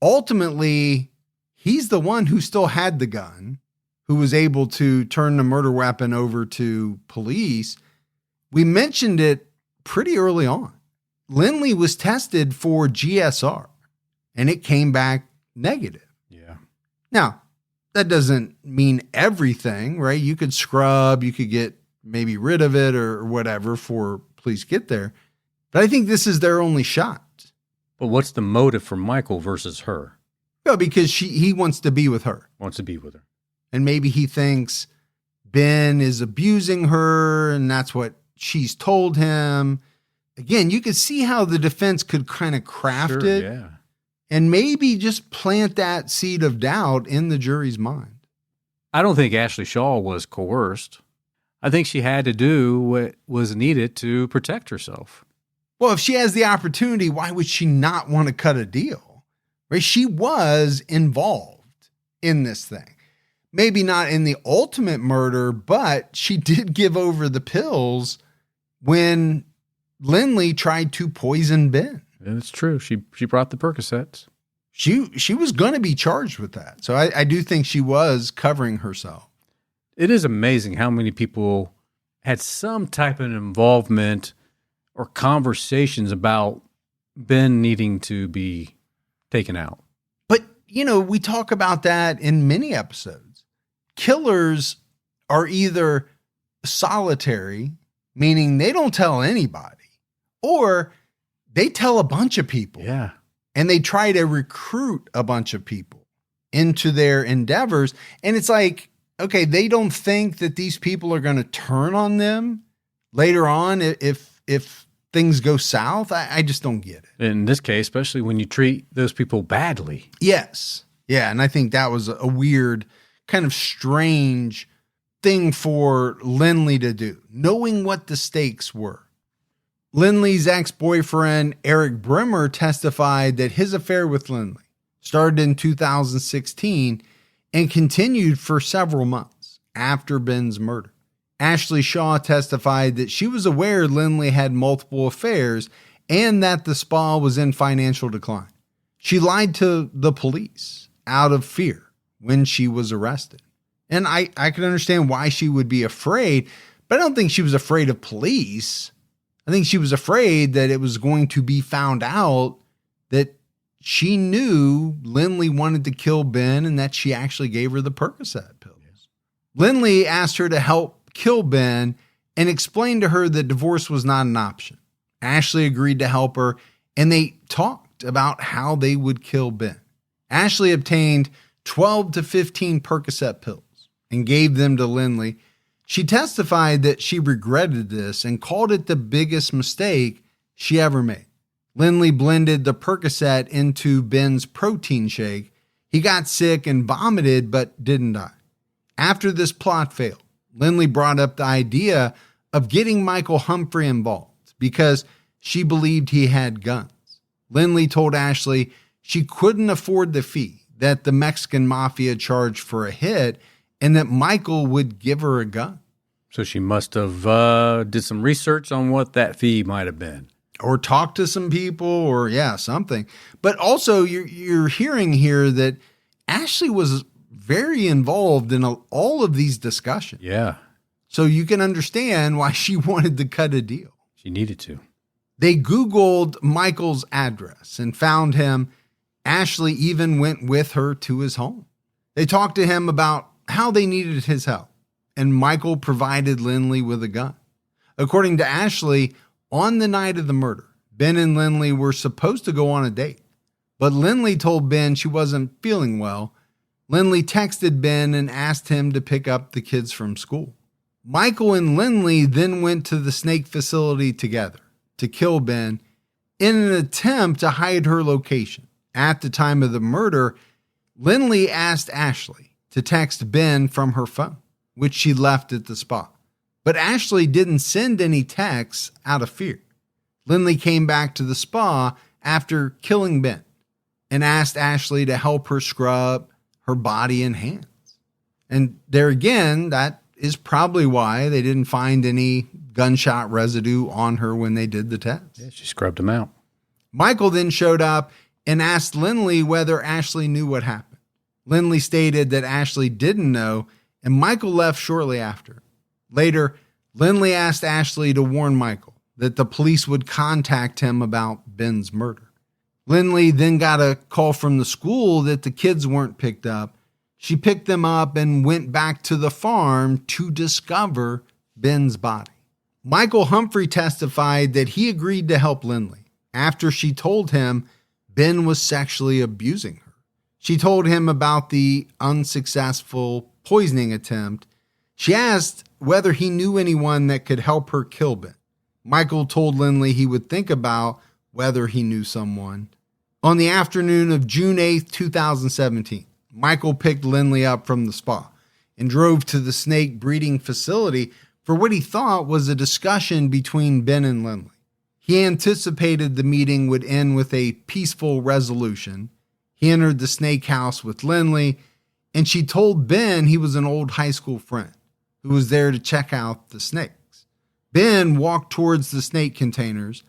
ultimately, he's the one who still had the gun, who was able to turn the murder weapon over to police. We mentioned it pretty early on. Lynlee was tested for GSR, and it came back negative. Yeah. Now, that doesn't mean everything, right? You could scrub, you could get maybe rid of it or whatever for police get there. But I think this is their only shot. But what's the motive for Michael versus her? Well, because he wants to be with her. Wants to be with her. And maybe he thinks Ben is abusing her and that's what she's told him. Again, you could see how the defense could kind of craft it. Yeah. And maybe just plant that seed of doubt in the jury's mind. I don't think Ashley Shaw was coerced. I think she had to do what was needed to protect herself. Well, if she has the opportunity, why would she not want to cut a deal? Right? She was involved in this thing. Maybe not in the ultimate murder, but she did give over the pills when Lynlee tried to poison Ben. That's true. She brought the Percocets. She was going to be charged with that. So I do think she was covering herself. It is amazing how many people had some type of involvement or conversations about Ben needing to be taken out. But, we talk about that in many episodes. Killers are either solitary, meaning they don't tell anybody, or they tell a bunch of people. Yeah. And they try to recruit a bunch of people into their endeavors. And it's like, okay, they don't think that these people are going to turn on them later on if things go south. I just don't get it. In this case, especially when you treat those people badly. Yes. Yeah. And I think that was a weird, kind of strange thing for Lynlee to do, knowing what the stakes were. Lynlee's ex-boyfriend, Eric Brimmer, testified that his affair with Lynlee started in 2016 and continued for several months after Ben's murder. Ashley Shaw testified that she was aware Lynlee had multiple affairs and that the spa was in financial decline. She lied to the police out of fear when she was arrested. And I can understand why she would be afraid, but I don't think she was afraid of police. I think she was afraid that it was going to be found out that she knew Lynlee wanted to kill Ben and that she actually gave her the Percocet pills. Lynlee asked her to help kill Ben and explained to her that divorce was not an option. Ashley agreed to help her and they talked about how they would kill Ben. Ashley obtained 12 to 15 Percocet pills and gave them to Lynlee. She testified that she regretted this and called it the biggest mistake she ever made. Lynlee blended the Percocet into Ben's protein shake. He got sick and vomited, but didn't die. After this plot failed, Lynlee brought up the idea of getting Michael Humphrey involved because she believed he had guns. Lynlee told Ashley she couldn't afford the fee that the Mexican mafia charged for a hit and that Michael would give her a gun. So she must have did some research on what that fee might have been. Or talked to some people or, something. But also you're hearing here that Ashley was very involved in all of these discussions. Yeah. So you can understand why she wanted to cut a deal. She needed to. They Googled Michael's address and found him. Ashley even went with her to his home. They talked to him about how they needed his help, and Michael provided Lynlee with a gun. According to Ashley, on the night of the murder, Ben and Lynlee were supposed to go on a date, but Lynlee told Ben she wasn't feeling well. Lynlee texted Ben and asked him to pick up the kids from school. Michael and Lynlee then went to the snake facility together to kill Ben in an attempt to hide her location. At the time of the murder, Lynlee asked Ashley to text Ben from her phone, which she left at the spot. But Ashley didn't send any texts out of fear. Lynlee came back to the spa after killing Ben and asked Ashley to help her scrub her body and hands. And there again, that is probably why they didn't find any gunshot residue on her when they did the test. Yeah, she scrubbed him out. Michael then showed up and asked Lynlee whether Ashley knew what happened. Lynlee stated that Ashley didn't know, and Michael left shortly after. Later, Lynlee asked Ashley to warn Michael that the police would contact him about Ben's murder. Lynlee then got a call from the school that the kids weren't picked up. She picked them up and went back to the farm to discover Ben's body. Michael Humphrey testified that he agreed to help Lynlee after she told him Ben was sexually abusing her. She told him about the unsuccessful poisoning attempt. She asked whether he knew anyone that could help her kill Ben. Michael told Lynlee he would think about whether he knew someone. On the afternoon of June 8th, 2017, Michael picked Lynlee up from the spa and drove to the snake breeding facility for what he thought was a discussion between Ben and Lynlee. He anticipated the meeting would end with a peaceful resolution. He entered the snake house with Lynlee, and she told Ben he was an old high school friend who was there to check out the snakes. Ben walked towards the snake containers.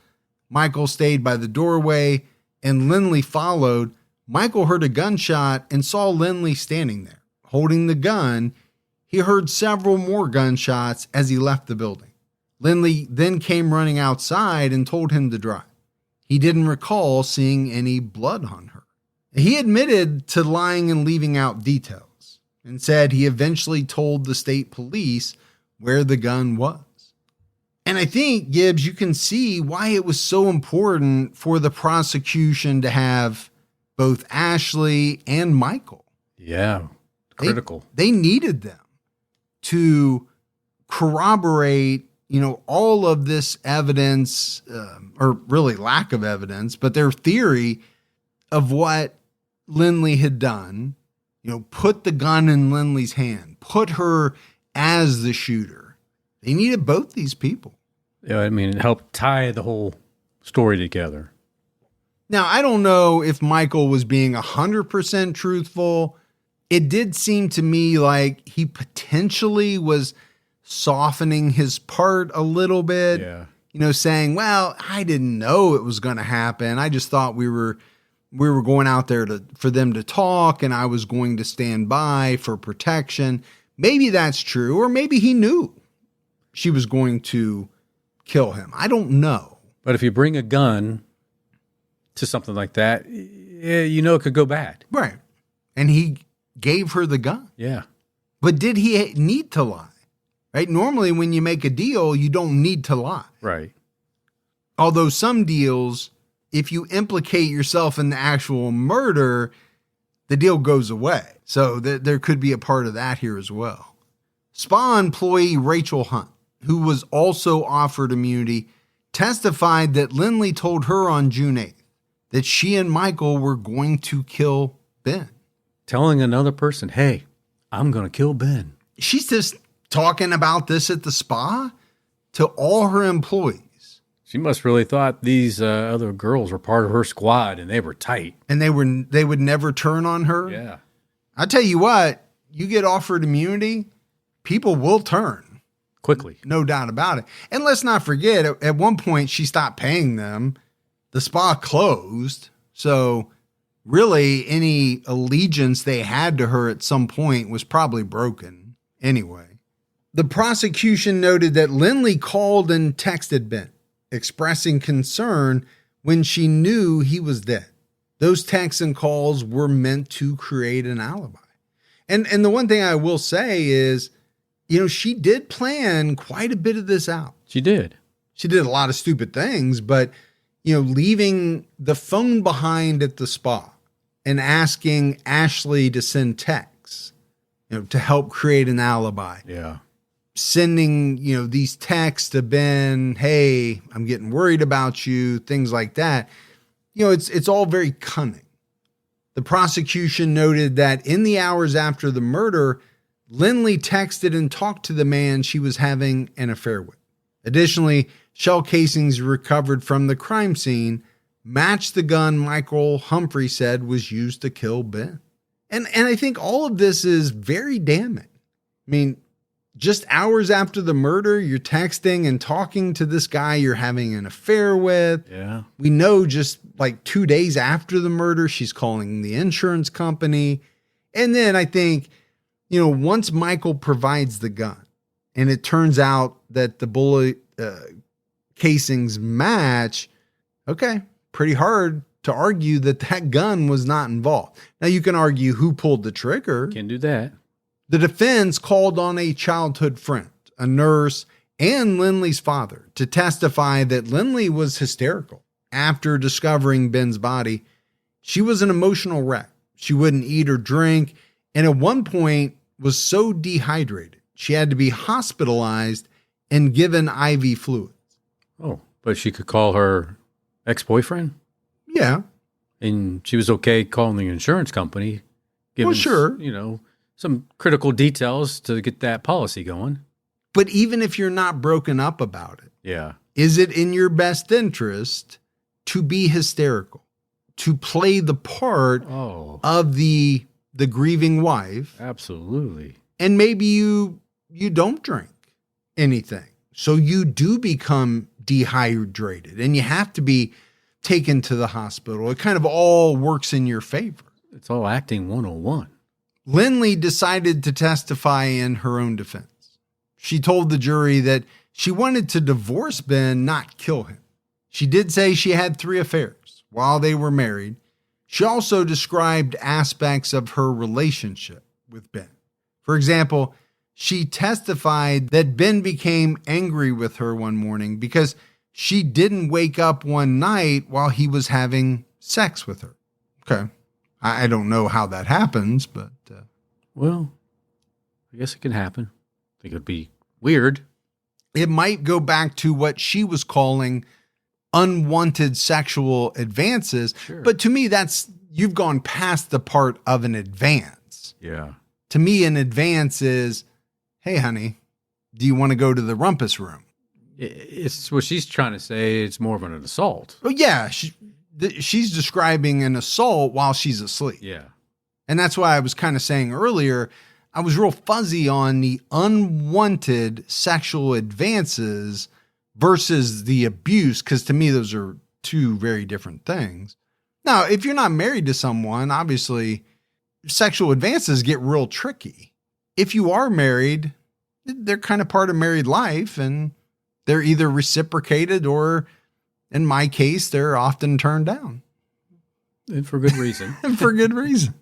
Michael stayed by the doorway, and Lynlee followed. Michael heard a gunshot and saw Lynlee standing there, holding the gun. He heard several more gunshots as he left the building. Lynlee then came running outside and told him to drive. He didn't recall seeing any blood on her. He admitted to lying and leaving out details and said he eventually told the state police where the gun was. And I think, Gibbs, you can see why it was so important for the prosecution to have both Ashley and Michael. Yeah, critical. They needed them to corroborate, all of this evidence, or really lack of evidence, but their theory of what Lynlee had done, put the gun in Lynlee's hand, put her as the shooter. They needed both these people. Yeah, it helped tie the whole story together. Now, I don't know if Michael was being 100% truthful. It did seem to me like he potentially was softening his part a little bit. Yeah. Saying, well, I didn't know it was going to happen. I just thought we were going out there for them to talk, and I was going to stand by for protection. Maybe that's true, or maybe he knew she was going to kill him. I don't know. But if you bring a gun to something like that, it could go bad. Right. And he gave her the gun. Yeah. But did he need to lie? Right? Normally when you make a deal, you don't need to lie. Right. Although some deals, if you implicate yourself in the actual murder, the deal goes away. So there could be a part of that here as well. Spa employee Rachel Hunt, who was also offered immunity, testified that Lynlee told her on June 8th that she and Michael were going to kill Ben. Telling another person, hey, I'm going to kill Ben. She's just talking about this at the spa to all her employees. She must really thought these other girls were part of her squad and they were tight. And they would never turn on her. Yeah. I tell you what, you get offered immunity, people will turn. Quickly. No doubt about it. And let's not forget, at one point she stopped paying them. The spa closed. So really any allegiance they had to her at some point was probably broken anyway. The prosecution noted that Lynlee called and texted Ben, expressing concern when she knew he was dead. Those texts and calls were meant to create an alibi. And the one thing I will say is, she did plan quite a bit of this out. She did. She did a lot of stupid things, but, leaving the phone behind at the spa and asking Ashley to send texts, to help create an alibi. Yeah. Sending, these texts to Ben, hey, I'm getting worried about you, things like that. It's all very cunning. The prosecution noted that in the hours after the murder, Lynlee texted and talked to the man she was having an affair with. Additionally, shell casings recovered from the crime scene matched the gun Michael Humphrey said was used to kill Ben. And I think all of this is very damning. Just hours after the murder, you're texting and talking to this guy you're having an affair with. Yeah. We know just like 2 days after the murder, she's calling the insurance company. And then I think, once Michael provides the gun and it turns out that the bullet casings match, okay, pretty hard to argue that gun was not involved. Now you can argue who pulled the trigger. Can do that. The defense called on a childhood friend, a nurse, and Lynlee's father to testify that Lynlee was hysterical. After discovering Ben's body, she was an emotional wreck. She wouldn't eat or drink, and at one point was so dehydrated, she had to be hospitalized and given IV fluids. Oh, but she could call her ex-boyfriend? Yeah. And she was okay calling the insurance company, giving, sure. Some critical details to get that policy going. But even if you're not broken up about it, Yeah. is it in your best interest to be hysterical, to play the part of the grieving wife? Absolutely. And maybe you don't drink anything, so you do become dehydrated and you have to be taken to the hospital. It kind of all works in your favor. It's all acting 101. Lynlee decided to testify in her own defense. She told the jury that she wanted to divorce Ben, not kill him. She did say she had 3 affairs while they were married. She also described aspects of her relationship with Ben. For example, she testified that Ben became angry with her one morning because she didn't wake up one night while he was having sex with her. Okay. I don't know how that happens, but... Well, I guess it can happen. I think it'd be weird. It might go back to what she was calling unwanted sexual advances. Sure. But to me, you've gone past the part of an advance. Yeah. To me, an advance is, hey, honey, do you want to go to the rumpus room? It's what she's trying to say. It's more of an assault. Well, yeah, she's describing an assault while she's asleep. Yeah. And that's why I was kind of saying earlier, I was real fuzzy on the unwanted sexual advances versus the abuse, because to me, those are 2 very different things. Now, if you're not married to someone, obviously, sexual advances get real tricky. If you are married, they're kind of part of married life, and they're either reciprocated or, in my case, they're often turned down. And for good reason. And for good reason.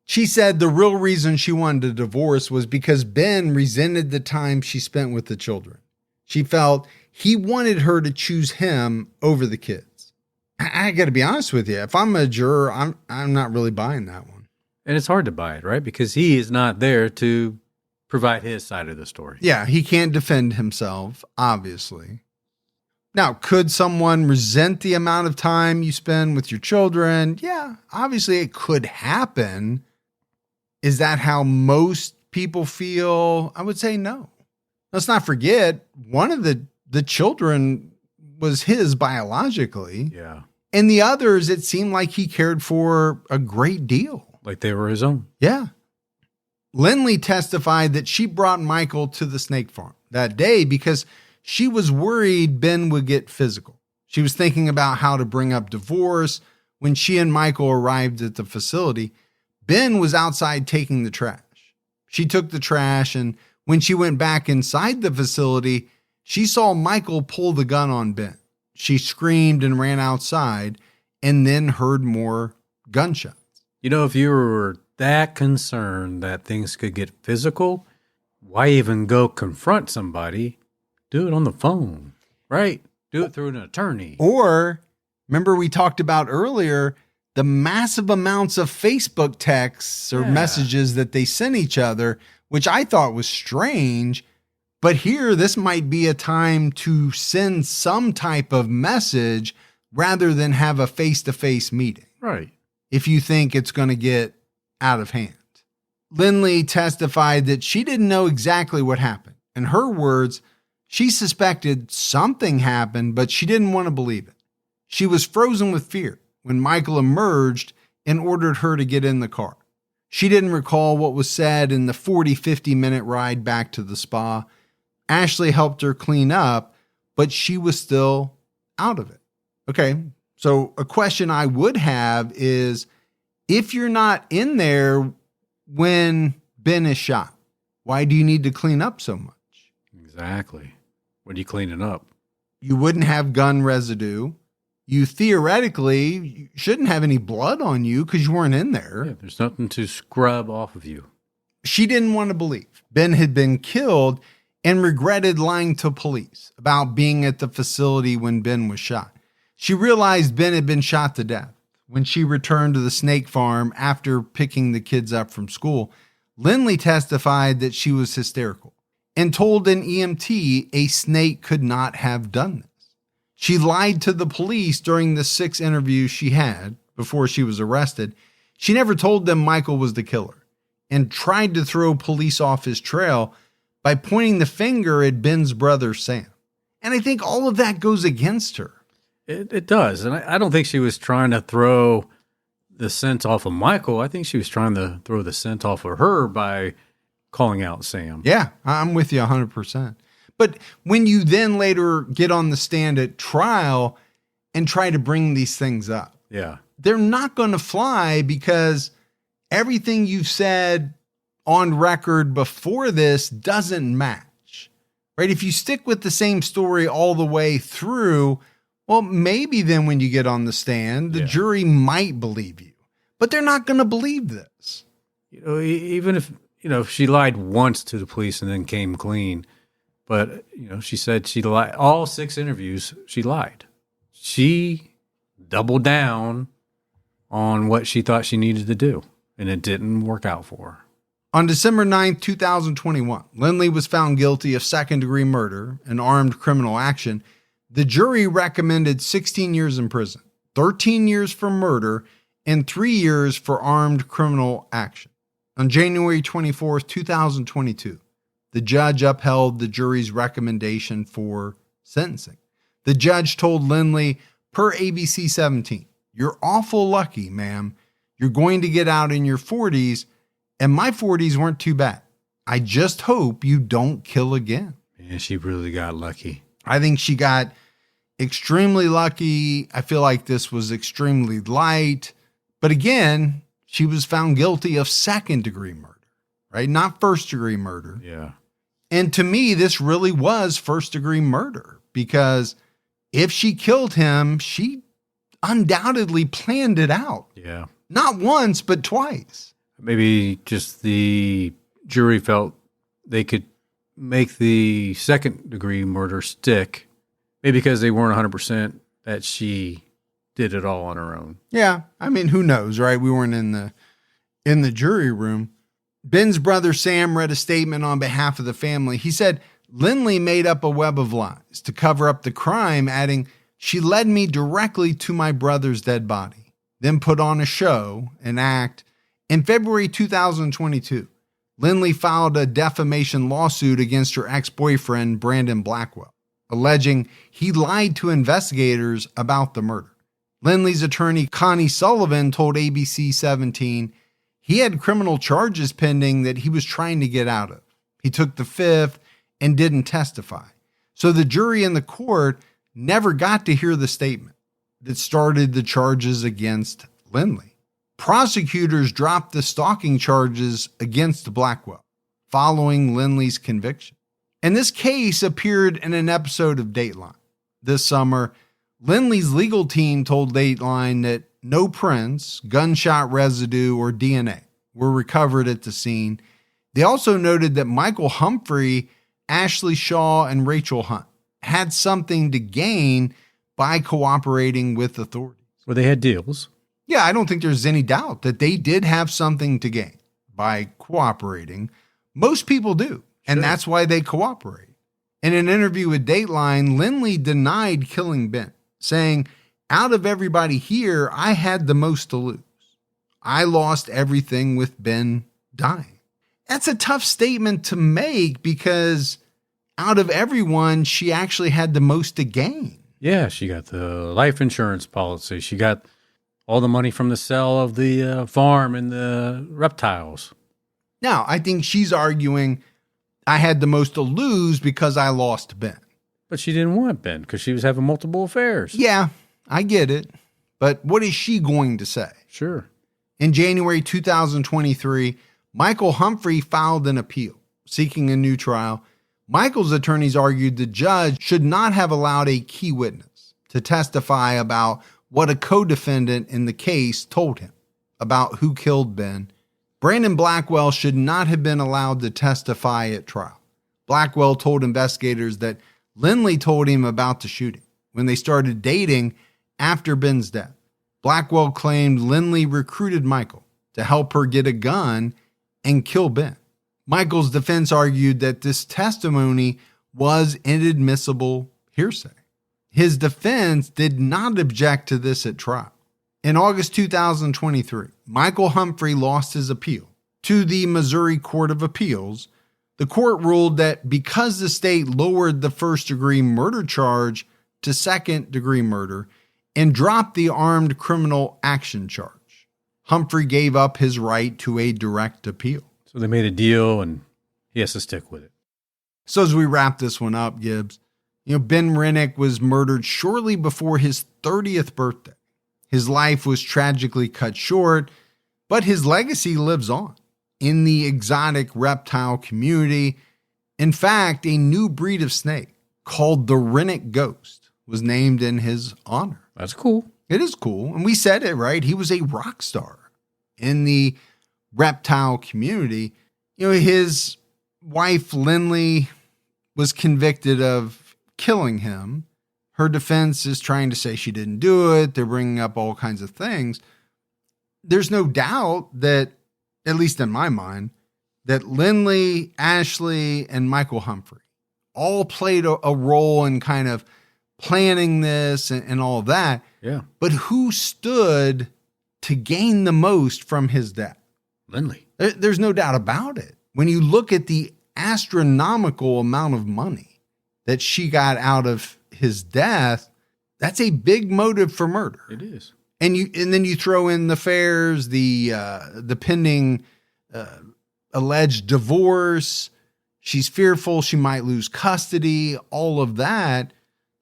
She said the real reason she wanted a divorce was because Ben resented the time she spent with the children. She felt he wanted her to choose him over the kids. I got to be honest with you. If I'm a juror, I'm not really buying that one. And it's hard to buy it, right? Because he is not there to provide his side of the story. Yeah, he can't defend himself, obviously. Now, could someone resent the amount of time you spend with your children? Yeah, obviously it could happen. Is that how most people feel? I would say no. Let's not forget, one of the children was his biologically. Yeah. And the others, it seemed like he cared for a great deal. Like they were his own. Yeah. Lynlee testified that she brought Michael to the snake farm that day because she was worried Ben would get physical. She was thinking about how to bring up divorce. When she and Michael arrived at the facility, Ben was outside taking the trash. She took the trash, and when she went back inside the facility, she saw Michael pull the gun on Ben. She screamed and ran outside and then heard more gunshots. If you were that concerned that things could get physical, why even go confront somebody? Do it on the phone, right? Do it through an attorney. Or, remember we talked about earlier, the massive amounts of Facebook texts or messages that they sent each other, which I thought was strange. But here, this might be a time to send some type of message rather than have a face-to-face meeting. Right. If you think it's going to get out of hand. Lynlee testified that she didn't know exactly what happened. In her words, she suspected something happened, but she didn't want to believe it. She was frozen with fear when Michael emerged and ordered her to get in the car. She didn't recall what was said in the 50-minute ride back to the spa. Ashley helped her clean up, but she was still out of it. Okay, so a question I would have is, if you're not in there when Ben is shot, why do you need to clean up so much? Exactly. What are you cleaning up? You wouldn't have gun residue. You theoretically shouldn't have any blood on you because you weren't in there. Yeah, there's nothing to scrub off of you. She didn't want to believe Ben had been killed, and regretted lying to police about being at the facility when Ben was shot. She realized Ben had been shot to death. When she returned to the snake farm after picking the kids up from school, Lynlee testified that she was hysterical and told an EMT a snake could not have done this. She lied to the police during the 6 interviews she had before she was arrested. She never told them Michael was the killer and tried to throw police off his trail by pointing the finger at Ben's brother, Sam. And I think all of that goes against her. It does. And I don't think she was trying to throw the scent off of Michael. I think she was trying to throw the scent off of her by calling out Sam. Yeah, I'm with you 100%. But when you then later get on the stand at trial and try to bring these things up, Yeah. they're not going to fly because everything you've said on record before this doesn't match, right? If you stick with the same story all the way through, well, maybe then when you get on the stand, the jury might believe you, but they're not going to believe this. Even if, if she lied once to the police and then came clean, but, she said she lied. All 6 interviews, she lied. She doubled down on what she thought she needed to do, and it didn't work out for her. On December 9th, 2021, Lynlee was found guilty of second-degree murder and armed criminal action. The jury recommended 16 years in prison, 13 years for murder, and 3 years for armed criminal action. On January 24th, 2022, the judge upheld the jury's recommendation for sentencing. The judge told Lynlee, per ABC 17, "You're awful lucky, ma'am. You're going to get out in your 40s, and my 40s weren't too bad. I just hope you don't kill again." Man, she really got lucky. I think she got extremely lucky. I feel like this was extremely light. But again, she was found guilty of second-degree murder, right? Not first-degree murder. Yeah. And to me, this really was first-degree murder because if she killed him, she undoubtedly planned it out. Yeah. Not once, but twice. Maybe just the jury felt they could make the second-degree murder stick, maybe because they weren't 100% that she did it all on her own. Yeah, I mean, who knows, right? We weren't in the jury room. Ben's brother Sam read a statement on behalf of the family. He said, "Lynlee made up a web of lies to cover up the crime," adding, "She led me directly to my brother's dead body, then put on a show, an act." In February 2022, Lynlee filed a defamation lawsuit against her ex-boyfriend, Brandon Blackwell, alleging he lied to investigators about the murder. Lynlee's attorney, Connie Sullivan, told ABC 17 he had criminal charges pending that he was trying to get out of. He took the fifth and didn't testify. So the jury in the court never got to hear the statement that started the charges against Lynlee. Prosecutors dropped the stalking charges against Blackwell following Lynlee's conviction. And this case appeared in an episode of Dateline. This summer, Lynlee's legal team told Dateline that no prints, gunshot residue, or DNA were recovered at the scene. They also noted that Michael Humphrey, Ashley Shaw, and Rachel Hunt had something to gain by cooperating with authorities. Well, they had deals. Yeah, I don't think there's any doubt that they did have something to gain by cooperating. Most people do, and that's why they cooperate. In an interview with Dateline, Lynlee denied killing Ben, saying, "Out of everybody here, I had the most to lose. I lost everything with Ben dying." That's a tough statement to make because out of everyone, she actually had the most to gain. Yeah, she got the life insurance policy. She got all the money from the sale of the farm and the reptiles. Now, I think she's arguing I had the most to lose because I lost Ben. But she didn't want Ben because she was having multiple affairs. Yeah, I get it. But what is she going to say? Sure. In January 2023, Michael Humphrey filed an appeal seeking a new trial. Michael's attorneys argued the judge should not have allowed a key witness to testify about what a co-defendant in the case told him about who killed Ben. Brandon Blackwell should not have been allowed to testify at trial. Blackwell told investigators that Lynlee told him about the shooting when they started dating after Ben's death. Blackwell claimed Lynlee recruited Michael to help her get a gun and kill Ben. Michael's defense argued that this testimony was inadmissible hearsay. His defense did not object to this at trial. In August 2023, Michael Humphrey lost his appeal to the Missouri Court of Appeals. The court ruled that because the state lowered the first-degree murder charge to second-degree murder and dropped the armed criminal action charge, Humphrey gave up his right to a direct appeal. So they made a deal, and he has to stick with it. So as we wrap this one up, Gibbs, Ben Renick was murdered shortly before his 30th birthday. His life was tragically cut short, but his legacy lives on in the exotic reptile community. In fact, a new breed of snake called the Renick ghost was named in his honor. That's cool. It is cool. And we said it, right? He was a rock star in the reptile community. His wife, Lynlee, was convicted of killing him. Her defense is trying to say she didn't do it. They're bringing up all kinds of things. There's no doubt that, at least in my mind, that Lynlee, Ashley, and Michael Humphrey all played a role in kind of planning this and all that. Yeah. But who stood to gain the most from his death? Lynlee. There's no doubt about it. When you look at the astronomical amount of money that she got out of his death, that's a big motive for murder. It is. And then you throw in the affairs, the pending alleged divorce. She's fearful she might lose custody. All of that.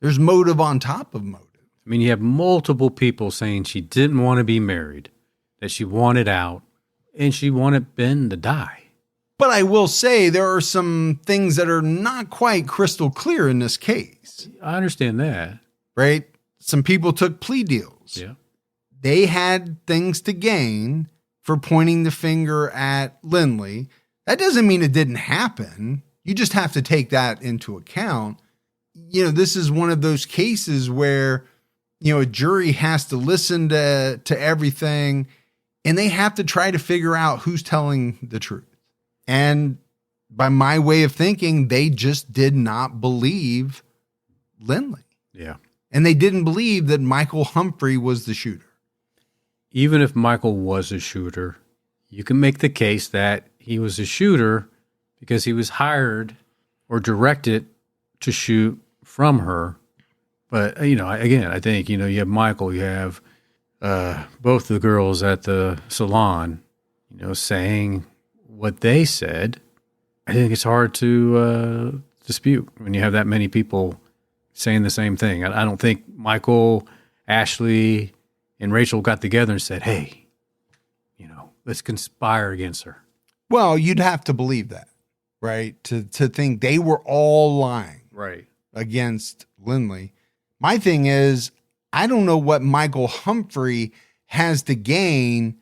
There's motive on top of motive. I mean, you have multiple people saying she didn't want to be married, that she wanted out, and she wanted Ben to die. But I will say there are some things that are not quite crystal clear in this case. I understand that. Right? Some people took plea deals. Yeah. They had things to gain for pointing the finger at Lynlee. That doesn't mean it didn't happen. You just have to take that into account. This is one of those cases where, a jury has to listen to everything, and they have to try to figure out who's telling the truth. And by my way of thinking, they just did not believe Lynlee. Yeah. And they didn't believe that Michael Humphrey was the shooter. Even if Michael was a shooter, you can make the case that he was a shooter because he was hired or directed to shoot from her. But, again, I think, you have Michael, you have both the girls at the salon, saying what they said. I think it's hard to dispute when you have that many people saying the same thing. I don't think Michael, Ashley, and Rachel got together and said, hey, let's conspire against her. Well, you'd have to believe that, right? To think they were all lying right against Lynlee. My thing is, I don't know what Michael Humphrey has to gain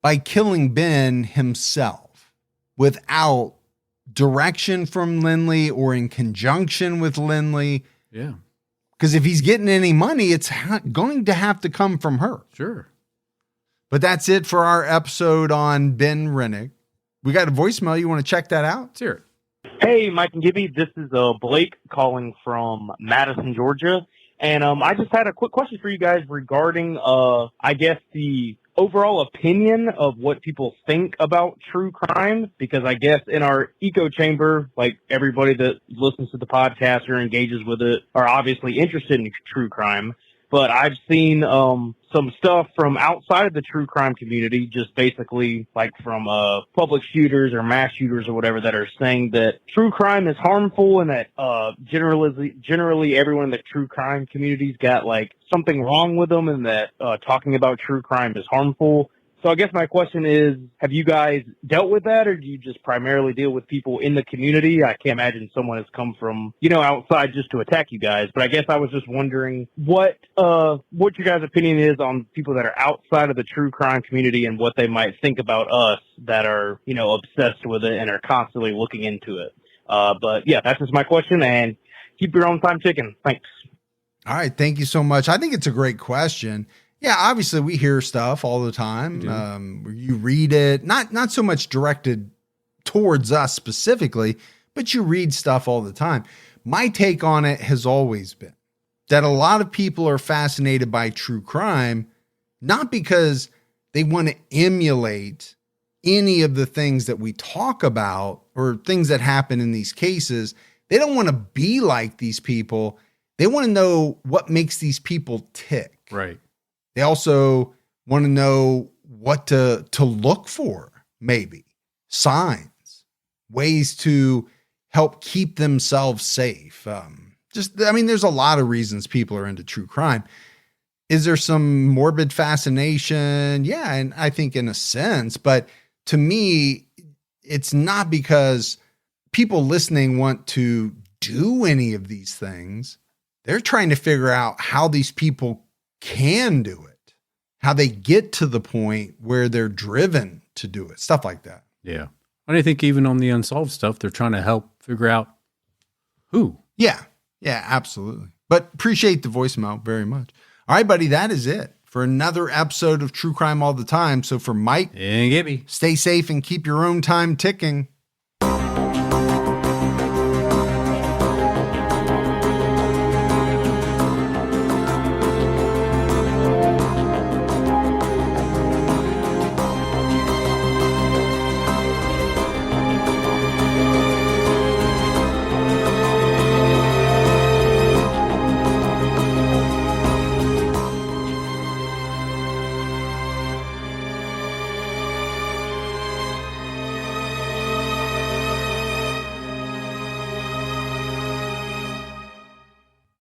by killing Ben himself without direction from Lynlee or in conjunction with Lynlee. Yeah. Because if he's getting any money, it's going to have to come from her. Sure. But that's it for our episode on Ben Renick. We got a voicemail. You want to check that out? Let's hear it. Hey, Mike and Gibby. This is Blake calling from Madison, Georgia. And I just had a quick question for you guys regarding, the overall opinion of what people think about true crime. Because I guess in our echo chamber, like everybody that listens to the podcast or engages with it are obviously interested in true crime. But I've seen some stuff from outside of the true crime community, just basically like from public shooters or mass shooters or whatever, that are saying that true crime is harmful and that generally everyone in the true crime community's got like something wrong with them and that talking about true crime is harmful. So I guess my question is, have you guys dealt with that, or do you just primarily deal with people in the community? I can't imagine someone has come from, outside just to attack you guys. But I guess I was just wondering what your guys' opinion is on people that are outside of the true crime community and what they might think about us that are, obsessed with it and are constantly looking into it. But yeah, that's just my question, and keep your own time ticking. Thanks. All right. Thank you so much. I think it's a great question. Yeah, obviously we hear stuff all the time. You read it, not so much directed towards us specifically, but you read stuff all the time. My take on it has always been that a lot of people are fascinated by true crime, not because they want to emulate any of the things that we talk about or things that happen in these cases. They don't want to be like these people. They want to know what makes these people tick. Right. They also want to know what to look for, maybe signs, ways to help keep themselves safe. There's a lot of reasons people are into true crime. Is there some morbid fascination? Yeah, and I think in a sense, but to me, it's not because people listening want to do any of these things. They're trying to figure out how these people can do it, how they get to the point where they're driven to do it, stuff like that. Yeah. And I think even on the unsolved stuff, they're trying to help figure out who. Yeah. Yeah, absolutely. But appreciate the voicemail very much. All right, buddy, that is it for another episode of True Crime All the Time. So for Mike and Gibby, stay safe and keep your own time ticking.